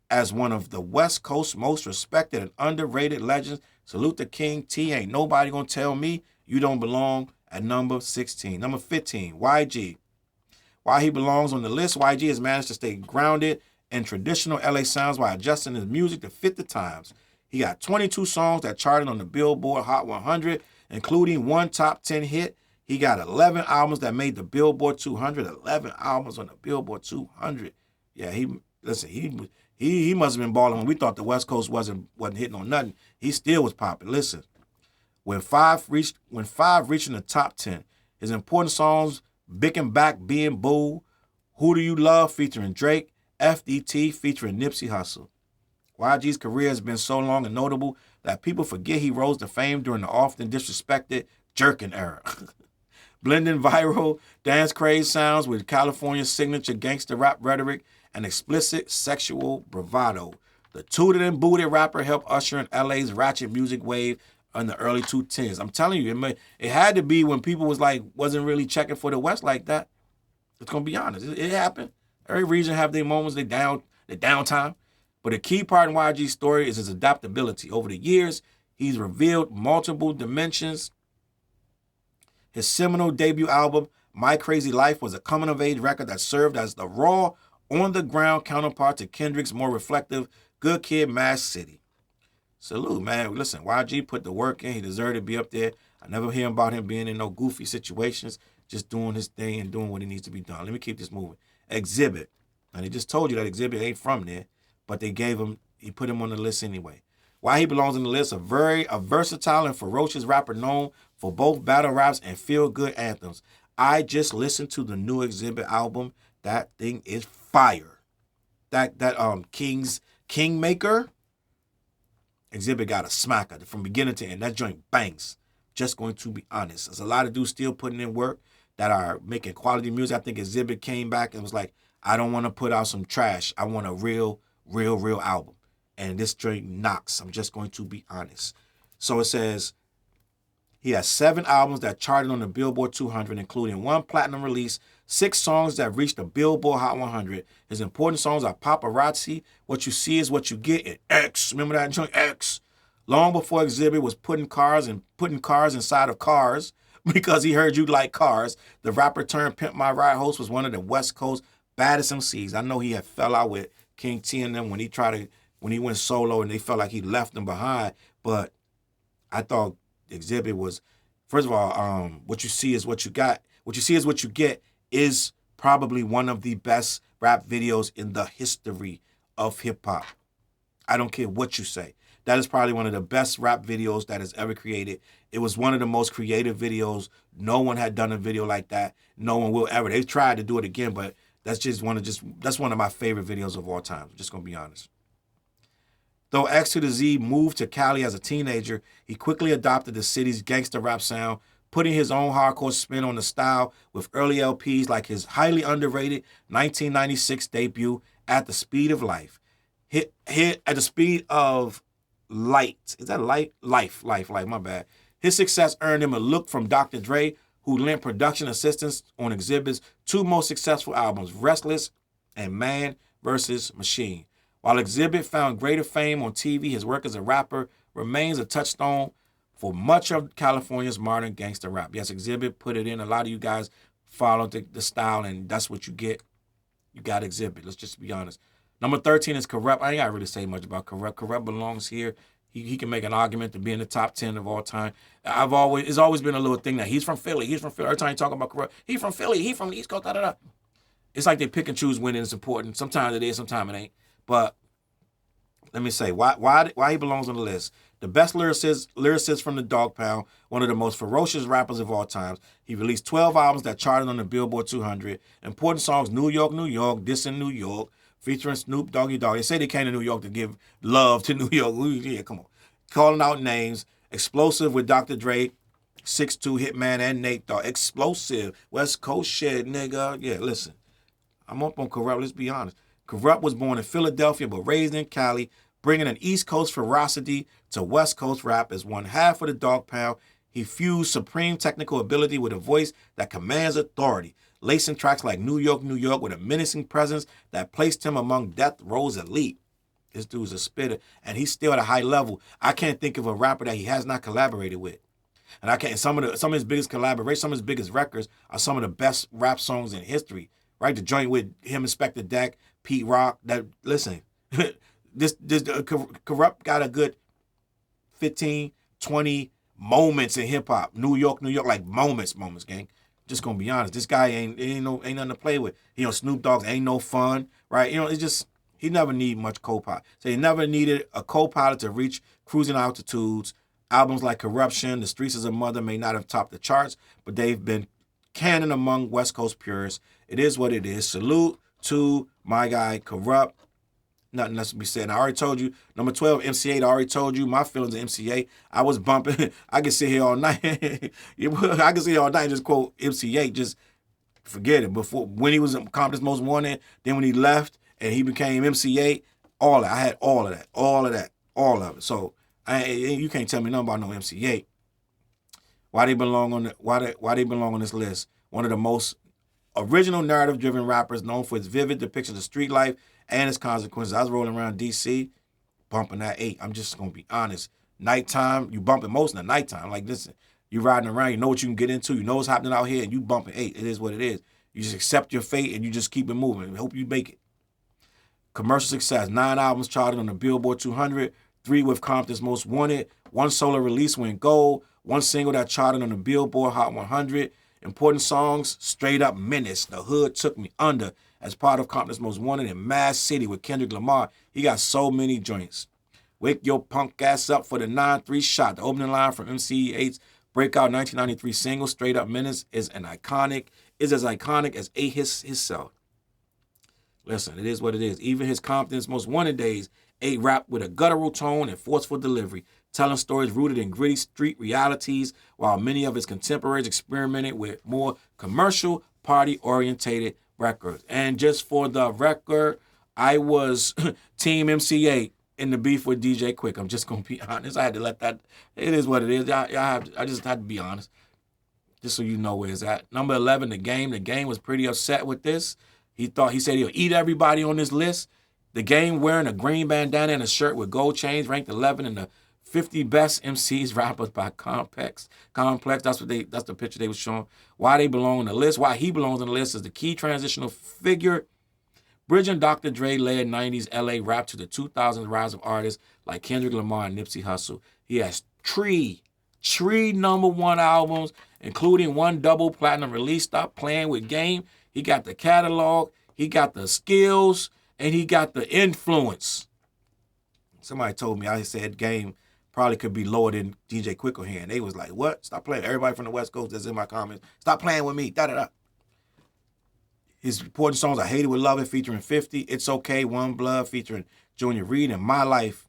as one of the West Coast's most respected and underrated legends. Salute to King T. Ain't nobody gonna tell me you don't belong at number 16. Number 15, YG. While he belongs on the list, YG has managed to stay grounded in traditional LA sounds while adjusting his music to fit the times. He got 22 songs that charted on the Billboard Hot 100, including one top 10 hit. He got 11 albums that made the Billboard 200. 11 albums on the Billboard 200. Yeah, he must have been balling when we thought the West Coast wasn't hitting on nothing. He still was popping. Listen, when five reached in the top 10, his important songs, Big and Back, Being Boo, Who Do You Love featuring Drake, FDT featuring Nipsey Hussle. YG's career has been so long and notable that people forget he rose to fame during the often disrespected jerking era. Blending viral dance craze sounds with California's signature gangster rap rhetoric and explicit sexual bravado. The tooted and booted rapper helped usher in LA's ratchet music wave in the early 2010s. I'm telling you, it had to be when people wasn't really checking for the West like that. It's gonna be honest. It happened. Every region have their moments, their downtime. But a key part in YG's story is his adaptability. Over the years, he's revealed multiple dimensions. His seminal debut album, My Crazy Life, was a coming-of-age record that served as the raw, on-the-ground counterpart to Kendrick's more reflective Good Kid, Mad City. Salute, man. Listen, YG put the work in. He deserved to be up there. I never hear about him being in no goofy situations, just doing his thing and doing what he needs to be done. Let me keep this moving. Exhibit. And he just told you that Exhibit ain't from there, but he put him on the list anyway. Why he belongs on the list, a versatile and ferocious rapper known for both battle raps and feel-good anthems. I just listened to the new Exhibit album. That thing is fire. That Kingmaker, Exhibit got a smacker from beginning to end. That joint bangs. Just going to be honest. There's a lot of dudes still putting in work that are making quality music. I think Exhibit came back and was like, I don't want to put out some trash. I want a real album. And this joint knocks. I'm just going to be honest. So it says, he has 7 albums that charted on the Billboard 200, including 1 platinum release, 6 songs that reached the Billboard Hot 100. His important songs are Paparazzi, What You See Is What You Get, and X. Remember that joint? X. Long before Exhibit was putting cars inside of cars because he heard you like cars, the rapper turned Pimp My Ride host was one of the West Coast baddest MCs. I know he had fell out with King T and them when he went solo and they felt like he left them behind. But I thought Exhibit was, first of all, What You See Is What You Got. What You See Is What You Get is probably one of the best rap videos in the history of hip-hop. I don't care what you say. That is probably one of the best rap videos that has ever created. It was one of the most creative videos. No one had done a video like that. No one will ever. They've tried to do it again, but that's one of my favorite videos of all time. I'm just gonna be honest. Though X to the Z moved to Cali as a teenager, he quickly adopted the city's gangster rap sound, putting his own hardcore spin on the style with early LPs like his highly underrated 1996 debut, At the Speed of Life. Hit At the Speed of Light. Is that light? Life, my bad. His success earned him a look from Dr. Dre, who lent production assistance on Exhibit's 2 most successful albums, Restless and Man vs. Machine. While Exhibit found greater fame on TV, his work as a rapper remains a touchstone for much of California's modern gangster rap. Yes, Exhibit put it in. A lot of you guys follow the style, and that's what you get. You got Exhibit. Let's just be honest. Number 13 is Corrupt. I ain't got to really say much about Corrupt. Corrupt belongs here. He can make an argument to be in the top 10 of all time. It's always been a little thing that he's from Philly. He's from Philly. Every time you talk about Corrupt, he's from Philly. He's from the East Coast. Da-da-da. It's like they pick and choose when it's important. Sometimes it is, sometimes it ain't. But let me say, why he belongs on the list. The best lyricist from the Dog Pound, one of the most ferocious rappers of all time. He released 12 albums that charted on the Billboard 200. Important songs, New York, New York, This in New York, featuring Snoop Doggy Dogg. They say they came to New York to give love to New York. Yeah, come on. Calling Out Names, Explosive with Dr. Dre, 6'2", Hitman, and Nate Dogg. Explosive, West Coast shit, nigga. Yeah, listen. I'm up on Corrupt, let's be honest. Corrupt was born in Philadelphia but raised in Cali, bringing an East Coast ferocity to West Coast rap. As one half of the Dog Pound, he fused supreme technical ability with a voice that commands authority, lacing tracks like New York, New York with a menacing presence that placed him among Death Row's elite. This dude's a spitter, and he's still at a high level. I can't think of a rapper that he has not collaborated with. And some of his biggest collaborations, some of his biggest records are some of the best rap songs in history. Right? The joint with him, Inspector Deck, Pete Rock. That listen, this Corrupt got a good 15, 20 moments in hip hop. New York, like moments, gang. Just gonna be honest. This guy ain't nothing to play with. Snoop Dogg ain't no fun, right? It's just he never need much co-pilot. So he never needed a co-pilot to reach cruising altitudes. Albums like Corruption, The Streets is a Mother may not have topped the charts, but they've been canon among West Coast purists. It is what it is. Salute to my guy, Corrupt. Nothing else to be said. And I already told you, number 12, MC8, I already told you my feelings of MC8. I was bumping. I could sit here all night. I could sit here all night and just quote MC8. Just forget it. Before, when he was Compton's Most Wanted, then when he left and he became MC8, all that. I had all of that. So you can't tell me nothing about no MC8. Why they belong on this list? One of the most original narrative-driven rappers known for his vivid depictions of street life and its consequences. I was rolling around D.C., bumping that 8. I'm just going to be honest. Nighttime, you bumping most in the nighttime. Like, listen, you riding around, you know what you can get into, you know what's happening out here, and you bumping 8. It is what it is. You just accept your fate, and you just keep it moving. I hope you make it. Commercial success. 9 albums charted on the Billboard 200, 3 with Compton's Most Wanted, 1 solo release went gold, 1 single that charted on the Billboard Hot 100. Important songs, Straight Up Menace, The Hood Took Me Under, as part of Compton's Most Wanted, in Mad City with Kendrick Lamar. He got so many joints. Wake Your Punk Ass Up for the 9-3 shot. The opening line from MC8's breakout 1993 single, Straight Up Menace, is as iconic as himself. Listen, it is what it is. Even his Compton's Most Wanted days, 8 rapped with a guttural tone and forceful delivery, telling stories rooted in gritty street realities, while many of his contemporaries experimented with more commercial, party-orientated records. And just for the record, I was Team MC8 in the beef with DJ Quick. I'm just going to be honest. I had to let that, it is what it is. I just had to be honest, just so you know where it's at. Number 11, The Game. The Game was pretty upset with this. He said he'll eat everybody on this list. The Game, wearing a green bandana and a shirt with gold chains, ranked 11 in the 50 best MCs rappers by Complex. That's the picture they was showing. Why they belong on the list, why he belongs on the list, is the key transitional figure. Bridging Dr. Dre-led 90s LA rap to the 2000s rise of artists like Kendrick Lamar and Nipsey Hussle. He has three #1 albums, including 1 double platinum release. Stop playing with Game. He got the catalog, he got the skills, and he got the influence. Somebody told me, I said Game probably could be lower than DJ Quick on here. And they was like, what? Stop playing. Everybody from the West Coast that's in my comments, stop playing with me. Da-da-da. His important songs are Hated With Love featuring 50, It's Okay, One Blood featuring Junior Reed, and My Life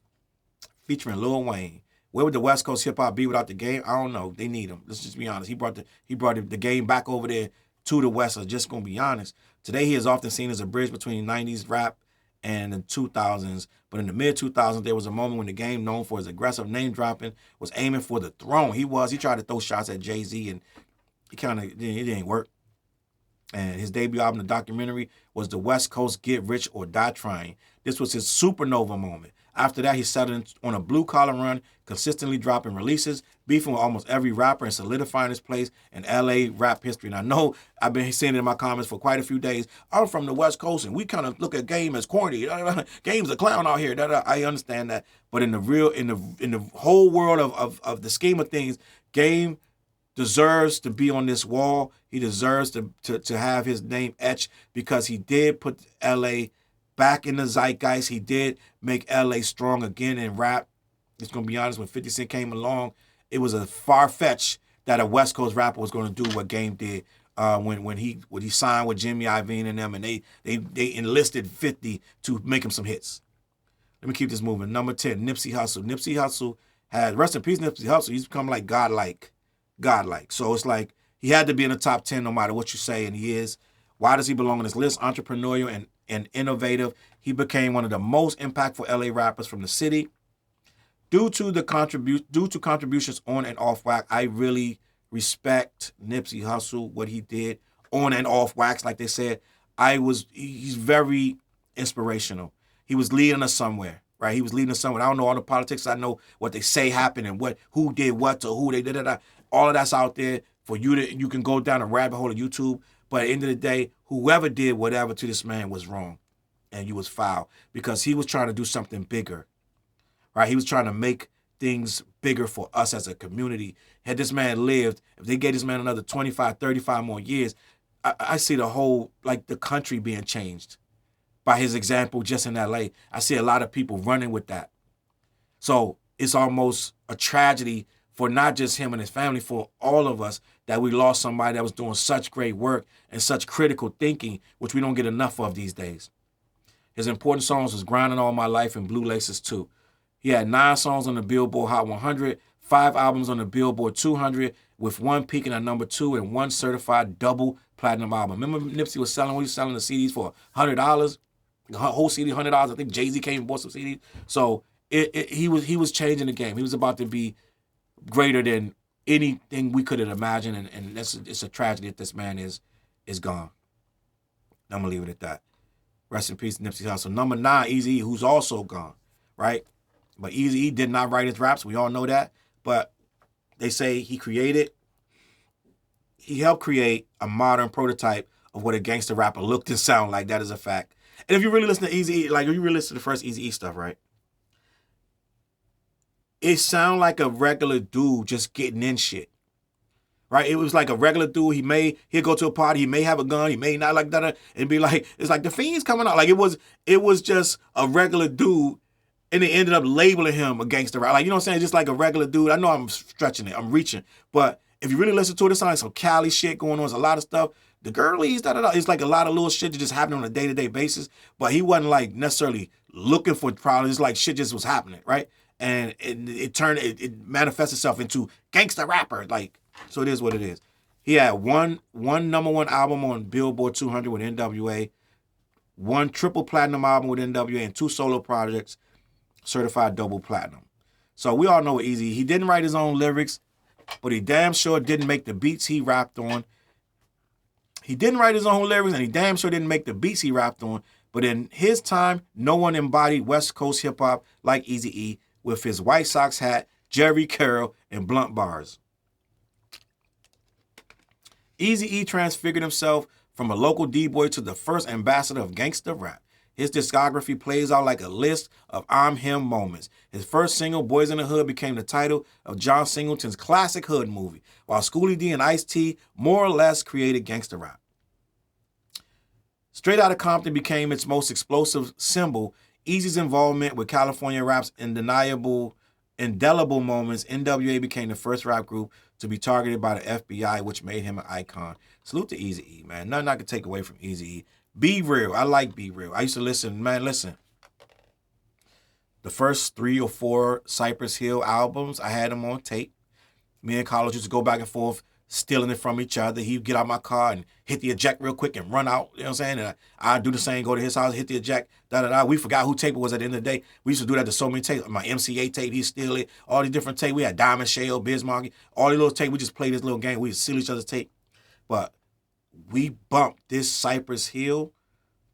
featuring Lil Wayne. Where would the West Coast hip-hop be without the Game? I don't know. They need him. Let's just be honest. He brought the Game back over there to the West. I'm just going to be honest. Today he is often seen as a bridge between 90s rap and the 2000s. But in the mid-2000s, there was a moment when the Game, known for his aggressive name-dropping, was aiming for the throne. He tried to throw shots at Jay-Z, and it didn't work. And his debut album, The Documentary, was The West Coast Get Rich or Die Trying. This was his supernova moment. After that, he settled on a blue-collar run, consistently dropping releases, beefing with almost every rapper, and solidifying his place in L.A. rap history. And I know I've been saying it in my comments for quite a few days. I'm from the West Coast, and we kind of look at Game as corny. Game's a clown out here. I understand that. But in the whole world of the scheme of things, Game deserves to be on this wall. He deserves to have his name etched, because he did put L.A. back in the zeitgeist. He did make L.A. strong again in rap. Just going to be honest, when 50 Cent came along, it was a far-fetched that a West Coast rapper was going to do what Game did when he signed with Jimmy Iovine and them, and they enlisted 50 to make him some hits. Let me keep this moving. Number 10, Nipsey Hussle. Nipsey Hussle had, rest in peace, Nipsey Hussle. He's become like godlike. So it's like he had to be in the top 10 no matter what you say, and he is. Why does he belong on this list? Entrepreneurial and innovative. He became one of the most impactful LA rappers from the city. Due to contributions on and off wax, I really respect Nipsey Hussle, what he did on and off wax, like they said. He's very inspirational. He was leading us somewhere, right? He was leading us somewhere. I don't know all the politics. I know what they say happened and who did what to who. They did it. All of that's out there for you you can go down a rabbit hole of YouTube. But at the end of the day, whoever did whatever to this man was wrong, and you was foul, because he was trying to do something bigger, right? He was trying to make things bigger for us as a community. Had this man lived, if they gave this man another 25, 35 more years, I see the whole, like, the country being changed by his example just in LA. I see a lot of people running with that. So it's almost a tragedy for not just him and his family, for all of us, that we lost somebody that was doing such great work and such critical thinking, which we don't get enough of these days. His important songs was Grinding All My Life and Blue Laces 2. He had 9 songs on the Billboard Hot 100, 5 albums on the Billboard 200, with 1 peaking at number 2 and 1 certified double platinum album. Remember Nipsey was selling, when he was selling the CDs for $100? The whole CD, $100. I think Jay-Z came and bought some CDs. So he was changing the game. He was about to be greater than anything we could have imagined, and it's a tragedy that this man is gone. I'm gonna leave it at that. Rest in peace, Nipsey Hussle. Number 9, Eazy-E, who's also gone, right? But Eazy-E did not write his raps. We all know that. But they say he helped create a modern prototype of what a gangster rapper looked and sound like. That is a fact. And if you really listen to Eazy-E, like if you really listen to the first Eazy-E stuff, right? It sound like a regular dude just getting in shit. Right? It was like a regular dude. He'd go to a party, he may have a gun, he may not, like that, and be like, it's like the Fiend's coming out. Like it was just a regular dude, and they ended up labeling him a gangster rapper. Like, you know what I'm saying? Just like a regular dude. I know I'm stretching it, I'm reaching. But if you really listen to it, it sounds like some Cali shit going on. There's a lot of stuff. The girlies, it's like a lot of little shit that just happened on a day-to-day basis. But he wasn't like necessarily looking for problems. It's like shit just was happening, right? And it manifests itself into gangster rapper. Like, so it is what it is. He had one number 1 album on Billboard 200 with NWA, 1 triple platinum album with NWA, and 2 solo projects certified double platinum. So we all know Eazy. He didn't write his own lyrics, but he damn sure didn't make the beats he rapped on. He didn't write his own lyrics, and he damn sure didn't make the beats he rapped on. But in his time, no one embodied West Coast hip-hop like Eazy-E with his White Sox hat, Jerry Curl, and blunt bars. Eazy-E transfigured himself from a local D-boy to the first ambassador of gangster rap. His discography plays out like a list of I'm Him moments. His first single, Boys in the Hood, became the title of John Singleton's classic Hood movie, while Schoolie D and Ice-T more or less created gangster rap. Straight Outta Compton became its most explosive symbol. Eazy's involvement with California rap's indelible moments. NWA became the first rap group to be targeted by the FBI, which made him an icon. Salute to Eazy-E, man. Nothing I can take away from Eazy-E. Be Real. I like Be Real. I used to listen. The first 3 or 4 Cypress Hill albums, I had them on tape. Me and Carlos used to go back and forth, stealing it from each other. He'd get out my car and hit the eject real quick and run out. You know what I'm saying? And I'd do the same, go to his house, hit the eject, da-da-da. We forgot who tape it was at the end of the day. We used to do that to so many tapes. My MCA tape, he'd steal it. All these different tapes. We had Diamond Shale, Bismarck, all these little tapes. We just played this little game. We would steal each other's tape. But we bumped this Cypress Hill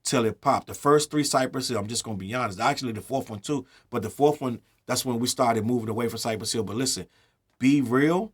till it popped. The first 3 Cypress Hill, I'm just going to be honest. Actually, the 4th one too. But the 4th one, that's when we started moving away from Cypress Hill. But listen, Be Real,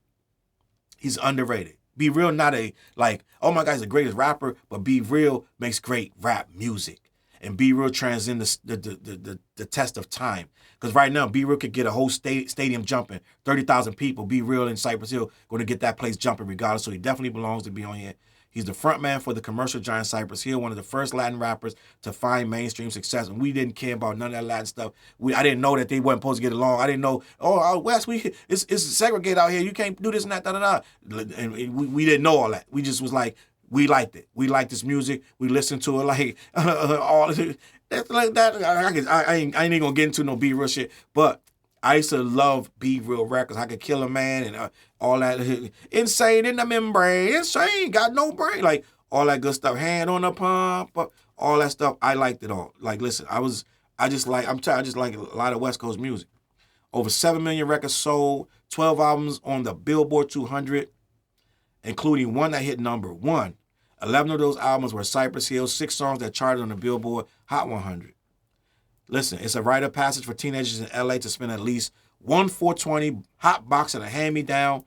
he's underrated. Be Real, not a, like, oh my God, he's the greatest rapper, but Be Real makes great rap music. And Be Real transcends the test of time. Because right now, Be Real could get a whole stadium jumping. 30,000 people, Be Real in Cypress Hill, going to get that place jumping regardless. So he definitely belongs to be on here. He's the front man for the commercial giant Cypress Hill, one of the first Latin rappers to find mainstream success. And we didn't care about none of that Latin stuff. I didn't know that they weren't supposed to get along. I didn't know, out West, it's segregated out here. You can't do this and that, da-da-da. And we didn't know all that. We just was like, we liked it. We liked this music. We listened to it like all that's like that. I ain't even gonna get into no Be Real shit. But I used to love Be Real records. I could kill a man and all that. Insane in the membrane. Insane. Got no brain. Like all that good stuff. Hand on the pump. All that stuff. I liked it all. Like, listen, I just like a lot of West Coast music. Over 7 million records sold. 12 albums on the Billboard 200, including 1 that hit number 1. 11 of those albums were Cypress Hill. 6 songs that charted on the Billboard Hot 100. Listen, it's a rite of passage for teenagers in LA to spend at least one 420 hot box at a hand-me-down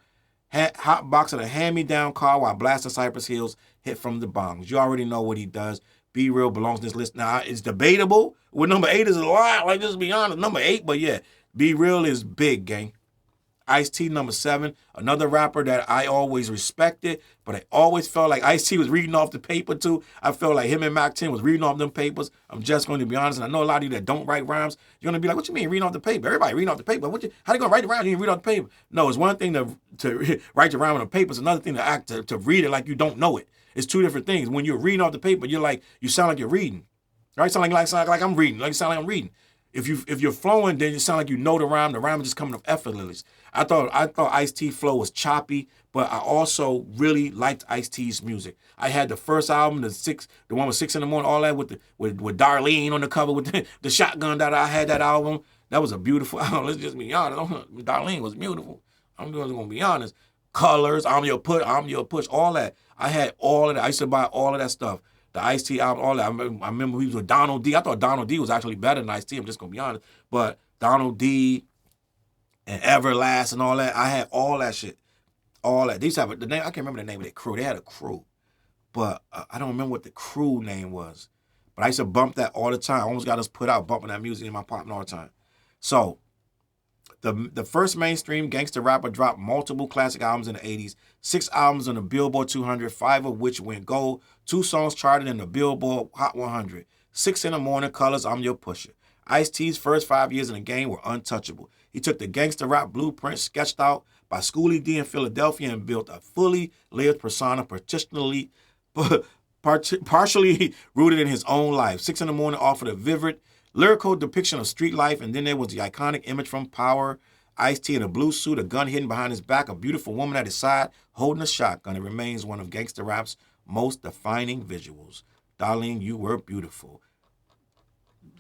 car while blasting Cypress Hill's hit from the bongs. You already know what he does. Be Real belongs to this list. Now, it's debatable. Well, number 8 is a lot. Like, just to be honest, number 8, but yeah, Be Real is big, gang. Ice-T number 7, another rapper that I always respected, but I always felt like Ice-T was reading off the paper too. I felt like him and Mac 10 was reading off them papers. I'm just going to be honest, and I know a lot of you that don't write rhymes, you're going to be like, what you mean reading off the paper? Everybody reading off the paper. How you going to write the rhyme and you read off the paper? No, it's one thing to write the rhyme on the paper. It's another thing to read it like you don't know it. It's two different things. When you're reading off the paper, you sound like you're reading. Right? Sound like I'm reading. Like you sound like I'm reading. If you're flowing, then you sound like you know the rhyme. The rhyme is just coming up effortlessly. I thought Ice-T flow was choppy, but I also really liked Ice-T's music. I had the first album, the one with 6 in the Morning, all that with Darlene on the cover with the shotgun. That I had that album. That was a beautiful album. Let's just be honest. Darlene was beautiful. I'm just gonna be honest. Colors, I'm Your Push, all that. I had all of that. I used to buy all of that stuff. The Ice-T album, all that. I remember he was with Donald D. I thought Donald D was actually better than Ice-T. I'm just going to be honest. But Donald D and Everlast and all that, I had all that shit. All that. They used to have the name. I can't remember the name of their crew. They had a crew. But I don't remember what the crew name was. But I used to bump that all the time. I almost got us put out bumping that music in my apartment all the time. So, the first mainstream gangster rapper dropped multiple classic albums in the 80s, 6 albums on the Billboard 200, 5 of which went gold, 2 songs charted in the Billboard Hot 100, 6 in the Morning, Colors, I'm Your Pusher. Ice-T's first 5 years in the game were untouchable. He took the gangster rap blueprint sketched out by Schoolie D in Philadelphia and built a fully lived persona, partially rooted in his own life. 6 in the Morning offered a vivid, lyrical depiction of street life, and then there was the iconic image from Power, Ice-T in a blue suit, a gun hidden behind his back, a beautiful woman at his side holding a shotgun. It remains one of gangster rap's most defining visuals. Darlene, you were beautiful.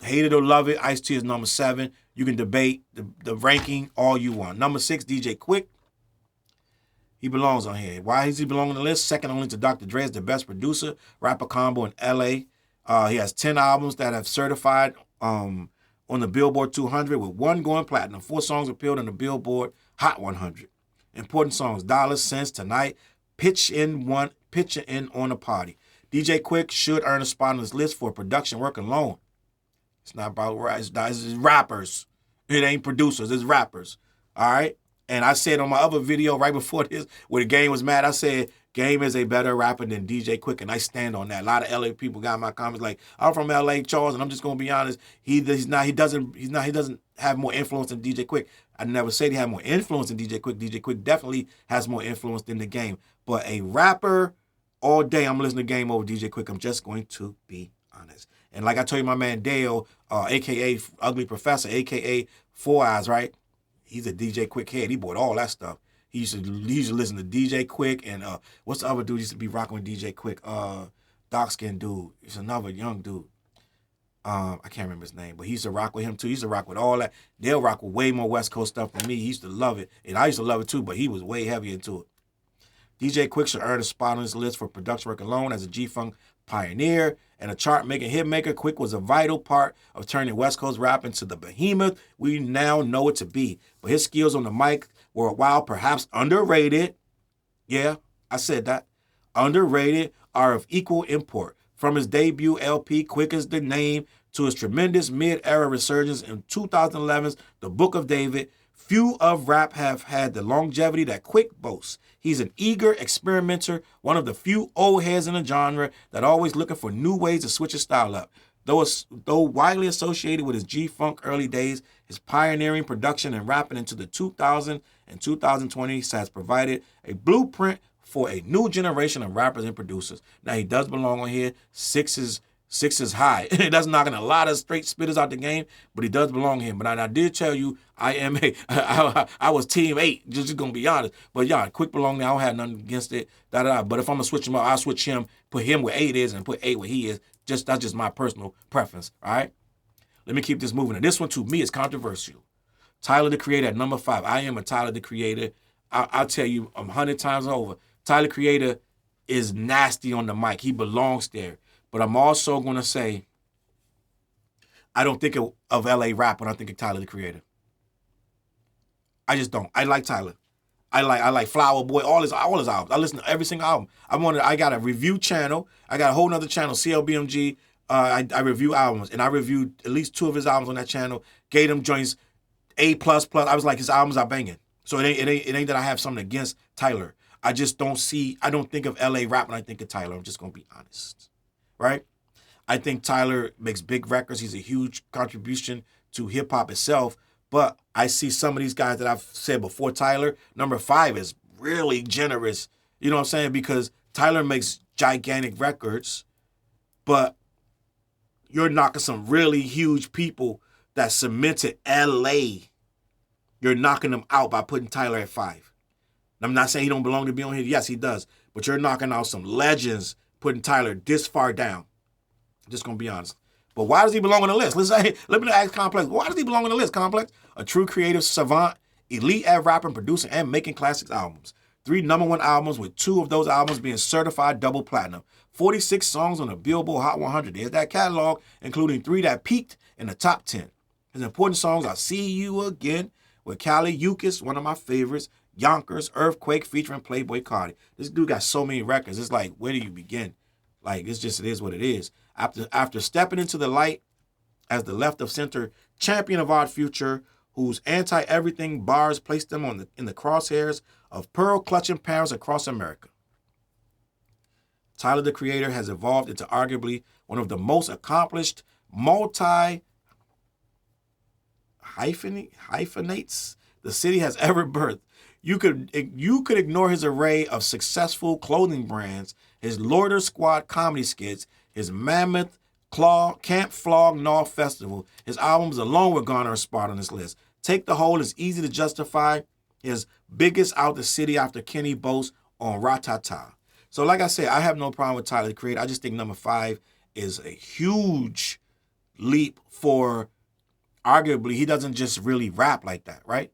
Hate it or love it, Ice-T is number 7. You can debate the ranking all you want. Number 6, DJ Quick. He belongs on here. Why does he belong on the list? Second only to Dr. Dre as the best producer, rapper combo in L.A. He has 10 albums that have certified on the Billboard 200 with 1 going platinum. 4 songs appeared on the Billboard Hot 100. Important songs: Dollars, Cents, Tonight, Pitch in on a Party. DJ Quick should earn a spot on this list for production work alone. It's not about it's rappers. It ain't producers, it's rappers. All right? And I said on my other video right before this, where the Game was mad, I said, Game is a better rapper than DJ Quick, and I stand on that. A lot of LA people got in my comments like, I'm from LA, Challz, and I'm just gonna be honest, he doesn't have more influence than DJ Quick. I never said he had more influence than DJ Quick. DJ Quick definitely has more influence than the Game. But a rapper, all day I'm listening to Game over DJ Quick. I'm just going to be honest. And like I told you, my man Dale, aka Ugly Professor, aka Four Eyes, right? He's a DJ Quick head. He bought all that stuff. He used to listen to DJ Quick and what's the other dude used to be rocking with DJ Quick? Dark skinned dude. He's another young dude. I can't remember his name, but he used to rock with him too. He used to rock with all that. They'll rock with way more West Coast stuff than me. He used to love it. And I used to love it too, but he was way heavier into it. DJ Quick should earn a spot on this list for production work alone. As a G-Fumk pioneer and a chart-making hitmaker, Quick was a vital part of turning West Coast rap into the behemoth we now know it to be. But his skills on the mic were, while perhaps underrated, yeah, I said that, underrated, are of equal import. From his debut LP, Quick is the Name, to his tremendous mid-era resurgence in 2011's The Book of David, few of rap have had the longevity that Quick boasts. He's an eager experimenter, one of the few old heads in the genre that are always looking for new ways to switch his style up. Though widely associated with his G-Fumk early days, his pioneering production and rapping into the 2000s and 2020s has provided a blueprint for a new generation of rappers and producers. Now, he does belong on here. Six is high. It doesn't knock a lot of straight spitters out the game, but he does belong here. But I did tell you, I was team 8, just gonna be honest. But yeah, Quick belong there. I don't have nothing against it. But if I'm gonna switch him up, I'll switch him, put him where 8 is, and put 8 where he is. That's just my personal preference. All right. Let me keep this moving. And this one to me is controversial. Tyler the Creator at number 5. I am a Tyler the Creator. I'll tell you 100 times over. Tyler the Creator is nasty on the mic. He belongs there. But I'm also going to say, I don't think of LA rap when I think of Tyler the Creator. I just don't. I like Tyler. I like Flower Boy, all his albums. I listen to every single album. I got a review channel. I got a whole nother channel, CLBMG. I review albums, and I reviewed at least 2 of his albums on that channel. Gave them joints A plus plus. I was like, his albums are banging. So it ain't that I have something against Tyler. I just don't see. I don't think of LA rap when I think of Tyler. I'm just gonna be honest, right? I think Tyler makes big records. He's a huge contribution to hip hop itself. But I see some of these guys that I've said before Tyler, number 5 is really generous. You know what I'm saying? Because Tyler makes gigantic records, but you're knocking some really huge people that cemented LA. You're knocking them out by putting Tyler at 5. I'm not saying he don't belong to be on here. Yes, he does. But you're knocking out some legends putting Tyler this far down. I'm just going to be honest. But why does he belong on the list? Let me ask Complex. Why does he belong on the list, Complex? A true creative savant, elite at rapping, producing, and making classics albums. 3 #1 albums, with 2 of those albums being certified double platinum. 46 songs on the Billboard Hot 100. There's that catalog, including 3 that peaked in the top 10. His important songs are See You Again with Kali Uchis, one of my favorites, Yonkers, Earthquake featuring Playboy Cardi. This dude got so many records. It's like, where do you begin? Like, it is what it is. After stepping into the light as the left of center champion of our future, whose anti-everything bars placed them in the crosshairs of pearl-clutching parents across America. Tyler, the Creator, has evolved into arguably one of the most accomplished hyphenates the city has ever birthed. You could ignore his array of successful clothing brands, his Loiter Squad comedy skits, his mammoth Camp Flog Gnaw Festival. His albums alone would garner a spot on this list. Take the Whole is easy to justify his biggest out the city after Kenny Boast on Ratata. So like I said, I have no problem with Tyler, the Creator. I just think number 5 is a huge leap for, arguably, he doesn't just really rap like that, right?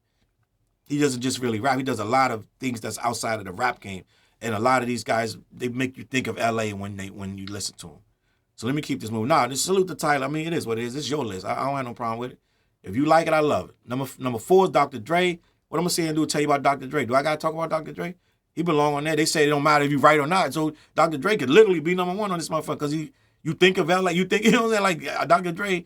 He doesn't just really rap. He does a lot of things that's outside of the rap game. And a lot of these guys, they make you think of LA when you listen to them. So let me keep this moving. Nah, just salute to Tyler. I mean, it is what it is. It's your list. I don't have no problem with it. If you like it, I love it. Number 4 is Dr. Dre. What I'm going to say and do is tell you about Dr. Dre. Do I got to talk about Dr. Dre? He belong on there. They say it don't matter if you right or not. So Dr. Dre could literally be number 1 on this motherfucker because you think of LA, you know what I'm saying? Like Dr. Dre,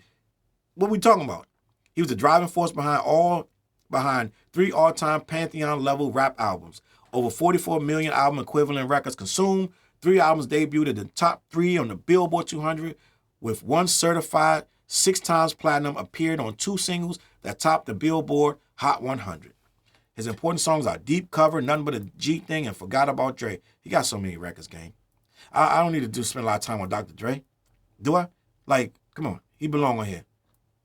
what we talking about? He was the driving force behind 3 all-time Pantheon-level rap albums. Over 44 million album equivalent records consumed. 3 albums debuted in the top 3 on the Billboard 200, with 1 certified 6 times platinum, appeared on 2 singles that topped the Billboard Hot 100. His important songs are Deep Cover, Nothing But a G Thing, and Forgot About Dre. He got so many records, gang. I don't need to spend a lot of time on Dr. Dre. Do I? Like, come on. He belong on here.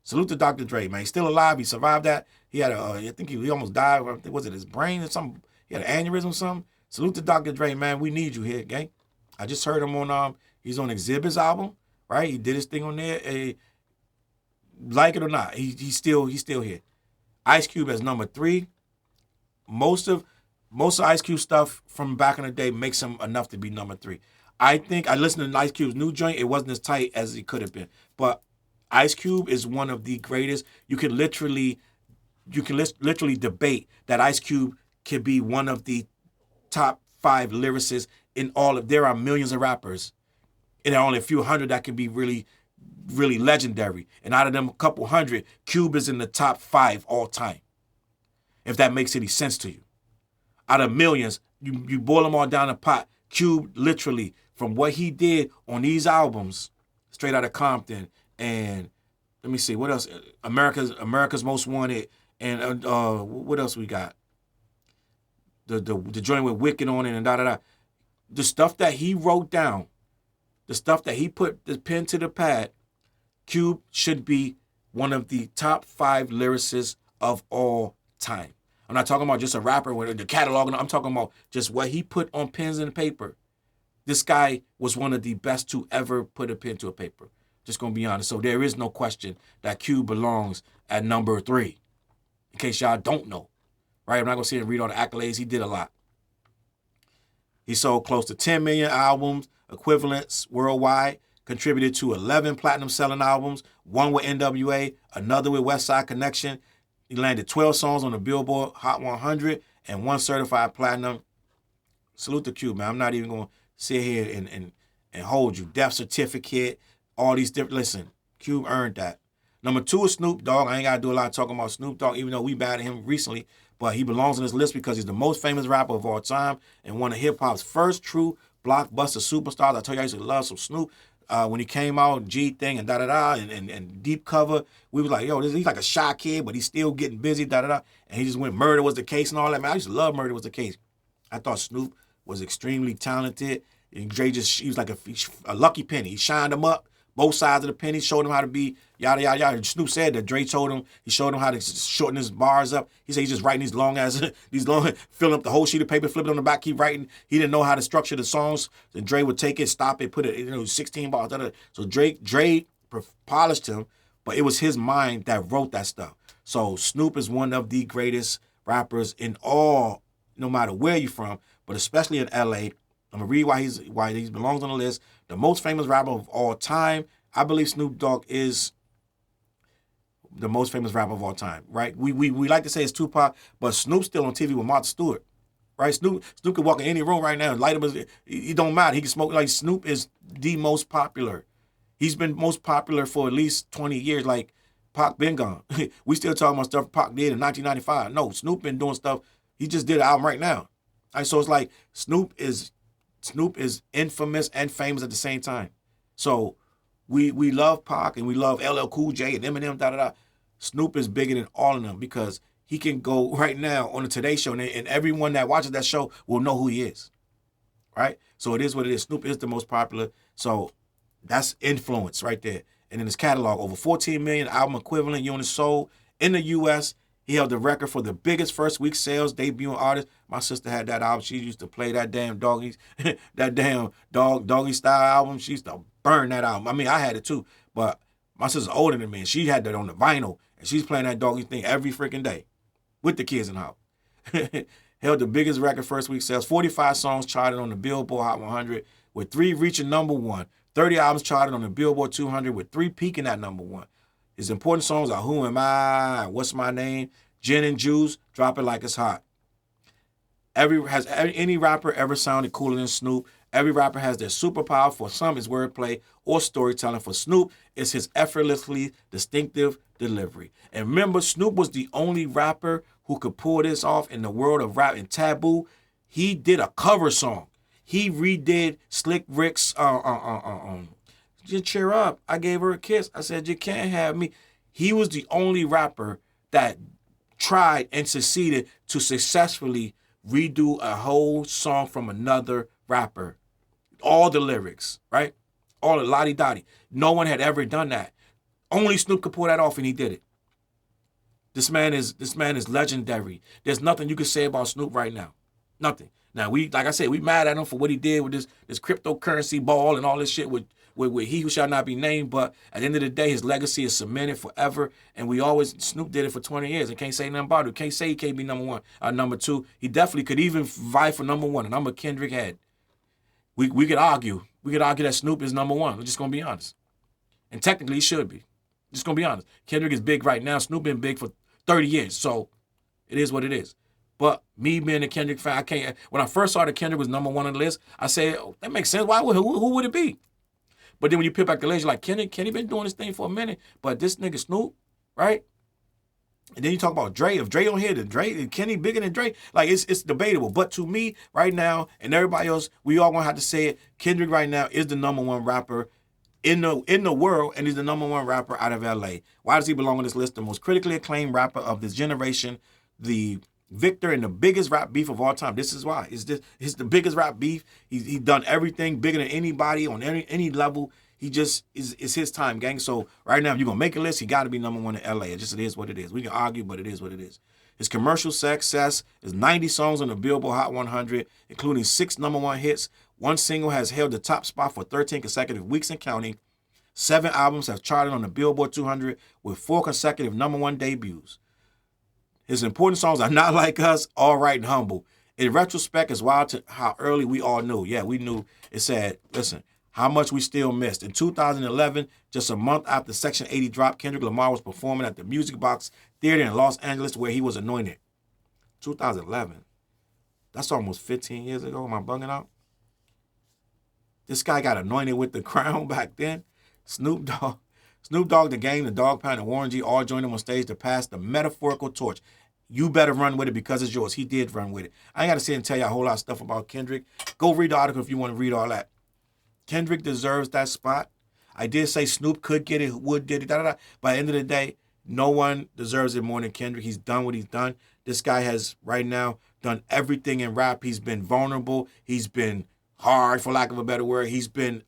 Salute to Dr. Dre, man. He's still alive. He survived that. He had I think he almost died. Was it his brain or something? He had an aneurysm or something. Salute to Dr. Dre, man. We need you here, gang. I just heard him on, he's on Exhibit's album, right? He did his thing on there. Like it or not, he's still here. Ice Cube as number 3. Most of Ice Cube stuff from back in the day makes him enough to be number 3. I think I listened to Ice Cube's new joint. It wasn't as tight as it could have been, but Ice Cube is one of the greatest. You can literally debate that Ice Cube can be one of the top 5 lyricists in all of. There are millions of rappers, and there are only a few hundred that can be really, really legendary. And out of them, a couple hundred, Cube is in the top 5 all time. If that makes any sense to you, out of millions, you boil them all down in a pot. Cube, literally, from what he did on these albums, Straight Outta Compton, and let me see what else. America's Most Wanted, and what else we got? The joint with Wicked on it, and da. The stuff that he wrote down, the stuff that he put the pen to the pad, Cube should be one of the top 5 lyricists of all time. I'm not talking about just a rapper with the catalog. I'm talking about just what he put on pens and paper. This guy was one of the best to ever put a pen to a paper. Just going to be honest. So there is no question that Cube belongs at number 3. In case y'all don't know. Right? I'm not going to sit and read all the accolades. He did a lot. He sold close to 10 million albums, equivalents worldwide, contributed to 11 platinum selling albums, 1 with NWA, another with West Side Connection. He landed 12 songs on the Billboard Hot 100 and 1 certified platinum. Salute to Cube, man. I'm not even going to sit here and hold you. Death certificate, all these different. Listen, Cube earned that. Number 2 is Snoop Dogg. I ain't got to do a lot of talking about Snoop Dogg, even though we batted him recently. But he belongs on this list because he's the most famous rapper of all time and one of hip-hop's first true blockbuster superstars. I told you I used to love some Snoop. When he came out, G thing and da-da-da and deep cover, we was like, yo, he's like a shy kid, but he's still getting busy, da-da-da. And he just went Murder Was the Case and all that. Man, I used to love Murder Was the Case. I thought Snoop was extremely talented. And Dre he was like a lucky penny. He shined him up, both sides of the penny, showed him how to be yada, yada, yada. Snoop said that Dre showed him how to shorten his bars up. He said he's just writing filling up the whole sheet of paper, flipping on the back, keep writing. He didn't know how to structure the songs. Then Dre would take it, stop it, put it, 16 bars. Da, da. So Dre polished him, but it was his mind that wrote that stuff. So Snoop is one of the greatest rappers in all, no matter where you're from, but especially in LA. I'm gonna read why he belongs on the list. The most famous rapper of all time. I believe Snoop Dogg is the most famous rapper of all time, right? We like to say it's Tupac, but Snoop's still on TV with Martha Stewart, right? Snoop could walk in any room right now and light him. It don't matter. He can smoke. Like Snoop is the most popular. He's been most popular for at least 20 years. Like Pac been gone. We still talking about stuff Pac did in 1995. No, Snoop been doing stuff. He just did an album right now. Right, so it's like Snoop is infamous and famous at the same time. So we love Pac and we love LL Cool J and Eminem, da-da-da. Snoop is bigger than all of them because he can go right now on the Today Show and everyone that watches that show will know who he is, right? So it is what it is. Snoop is the most popular. So that's influence right there. And in his catalog, over 14 million album equivalent units sold in the U.S., he held the record for the biggest first week sales debuting artist. My sister had that album. She used to play that damn doggy style album. She used to burn that album. I mean, I had it too, but my sister's older than me, and she had that on the vinyl, and she's playing that doggy thing every freaking day with the kids in the house. Held the biggest record first week sales. 45 songs charted on the Billboard Hot 100, with 3 reaching number 1. 30 albums charted on the Billboard 200, with 3 peaking at number 1. His important songs are Who Am I, What's My Name, Gin and Juice, Drop It Like It's Hot. Has any rapper ever sounded cooler than Snoop? Every rapper has their superpower. For some, it's wordplay or storytelling. For Snoop, it's his effortlessly distinctive delivery. And remember, Snoop was the only rapper who could pull this off in the world of rap and Taboo. He did a cover song. He redid Slick Rick's Just Cheer Up. I gave her a kiss. I said, you can't have me. He was the only rapper that tried and succeeded to successfully redo a whole song from another rapper. All the lyrics, right? All the lottie-dottie. No one had ever done that. Only Snoop could pull that off, and he did it. This man is legendary. There's nothing you can say about Snoop right now. Nothing. Now, like I said, we mad at him for what he did with this cryptocurrency ball and all this shit with He Who Shall Not Be Named, but at the end of the day, his legacy is cemented forever, and Snoop did it for 20 years, and can't say nothing about it. Can't say he can't be number 1 or number 2. He definitely could even vie for number 1, and I'm a Kendrick head. We could argue. We could argue that Snoop is number 1. We're just going to be honest. And technically, he should be. Just going to be honest. Kendrick is big right now. Snoop been big for 30 years, so it is what it is. But me being a Kendrick fan, I can't. When I first saw that Kendrick was number 1 on the list, I said, oh, that makes sense. Who would it be? But then when you peel back the layers, you're like, Kenny been doing this thing for a minute, but this nigga Snoop, right? And then you talk about Dre. If Dre on here, then Kenny bigger than Dre. Like, it's debatable. But to me, right now, and everybody else, we all gonna have to say it, Kendrick right now is the number 1 rapper in the world, and he's the number 1 rapper out of LA. Why does he belong on this list? The most critically acclaimed rapper of this generation, the victor in the biggest rap beef of all time. This is why. It's the biggest rap beef. He's done everything bigger than anybody on any level. He just is his time, gang. So right now, if you're gonna make a list, he gotta be number 1 in LA. It is what it is. We can argue, but it is what it is. His commercial success is 90 songs on the Billboard Hot 100, including 6 number 1 hits. 1 single has held the top spot for 13 consecutive weeks and counting. 7 albums have charted on the Billboard 200 with 4 consecutive number 1 debuts. His important songs are Not Like Us, All Right and Humble. In retrospect, it's wild to how early we all knew. Yeah, we knew. It said, listen, how much we still missed. In 2011, just a month after Section 80 dropped, Kendrick Lamar was performing at the Music Box Theater in Los Angeles where he was anointed. 2011. That's almost 15 years ago. Am I bugging out? This guy got anointed with the crown back then. Snoop Dogg Snoop Dogg, The Game, The Dog Pound, and Warren G all joined him on stage to pass the metaphorical torch. You better run with it because it's yours. He did run with it. I ain't got to sit and tell you a whole lot of stuff about Kendrick. Go read the article if you want to read all that. Kendrick deserves that spot. I did say Snoop could get it, would get it, But at the end of the day, no one deserves it more than Kendrick. He's done what he's done. This guy has, right now, done everything in rap. He's been vulnerable. He's been hard, for lack of a better word. He's been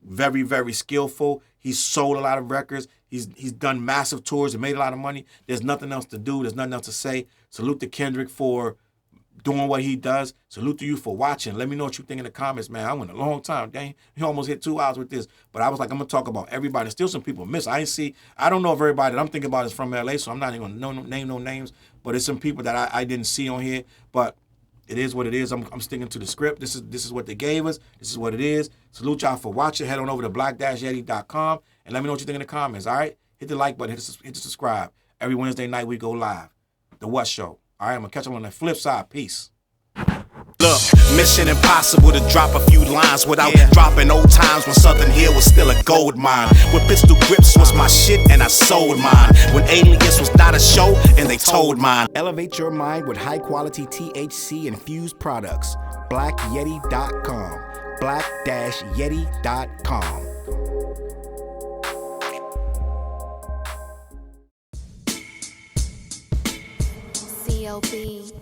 very, very skillful. He's sold a lot of records. He's done massive tours and made a lot of money. There's nothing else to do. There's nothing else to say. Salute to Kendrick for doing what he does. Salute to you for watching. Let me know what you think in the comments, man. I went a long time. Dang, he almost hit 2 hours with this. But I was like, I'm going to talk about everybody. Still some people miss. I don't know if everybody that I'm thinking about is from LA, so I'm not even going to name no names. But it's some people that I didn't see on here. But it is what it is. I'm sticking to the script. This is what they gave us. This is what it is. Salute y'all for watching. Head on over to black-yeti.com and let me know what you think in the comments, all right? Hit the like button. Hit the subscribe. Every Wednesday night we go live. The What Show. All right, I'm going to catch you on the flip side. Peace. Look, mission impossible to drop a few lines without dropping old times when Southern Hill was still a gold mine. When pistol grips was my shit and I sold mine. When Alias was not a show and they told mine. Elevate your mind with high quality THC infused products. BlackYeti.com. Black-Yeti.com. CLB.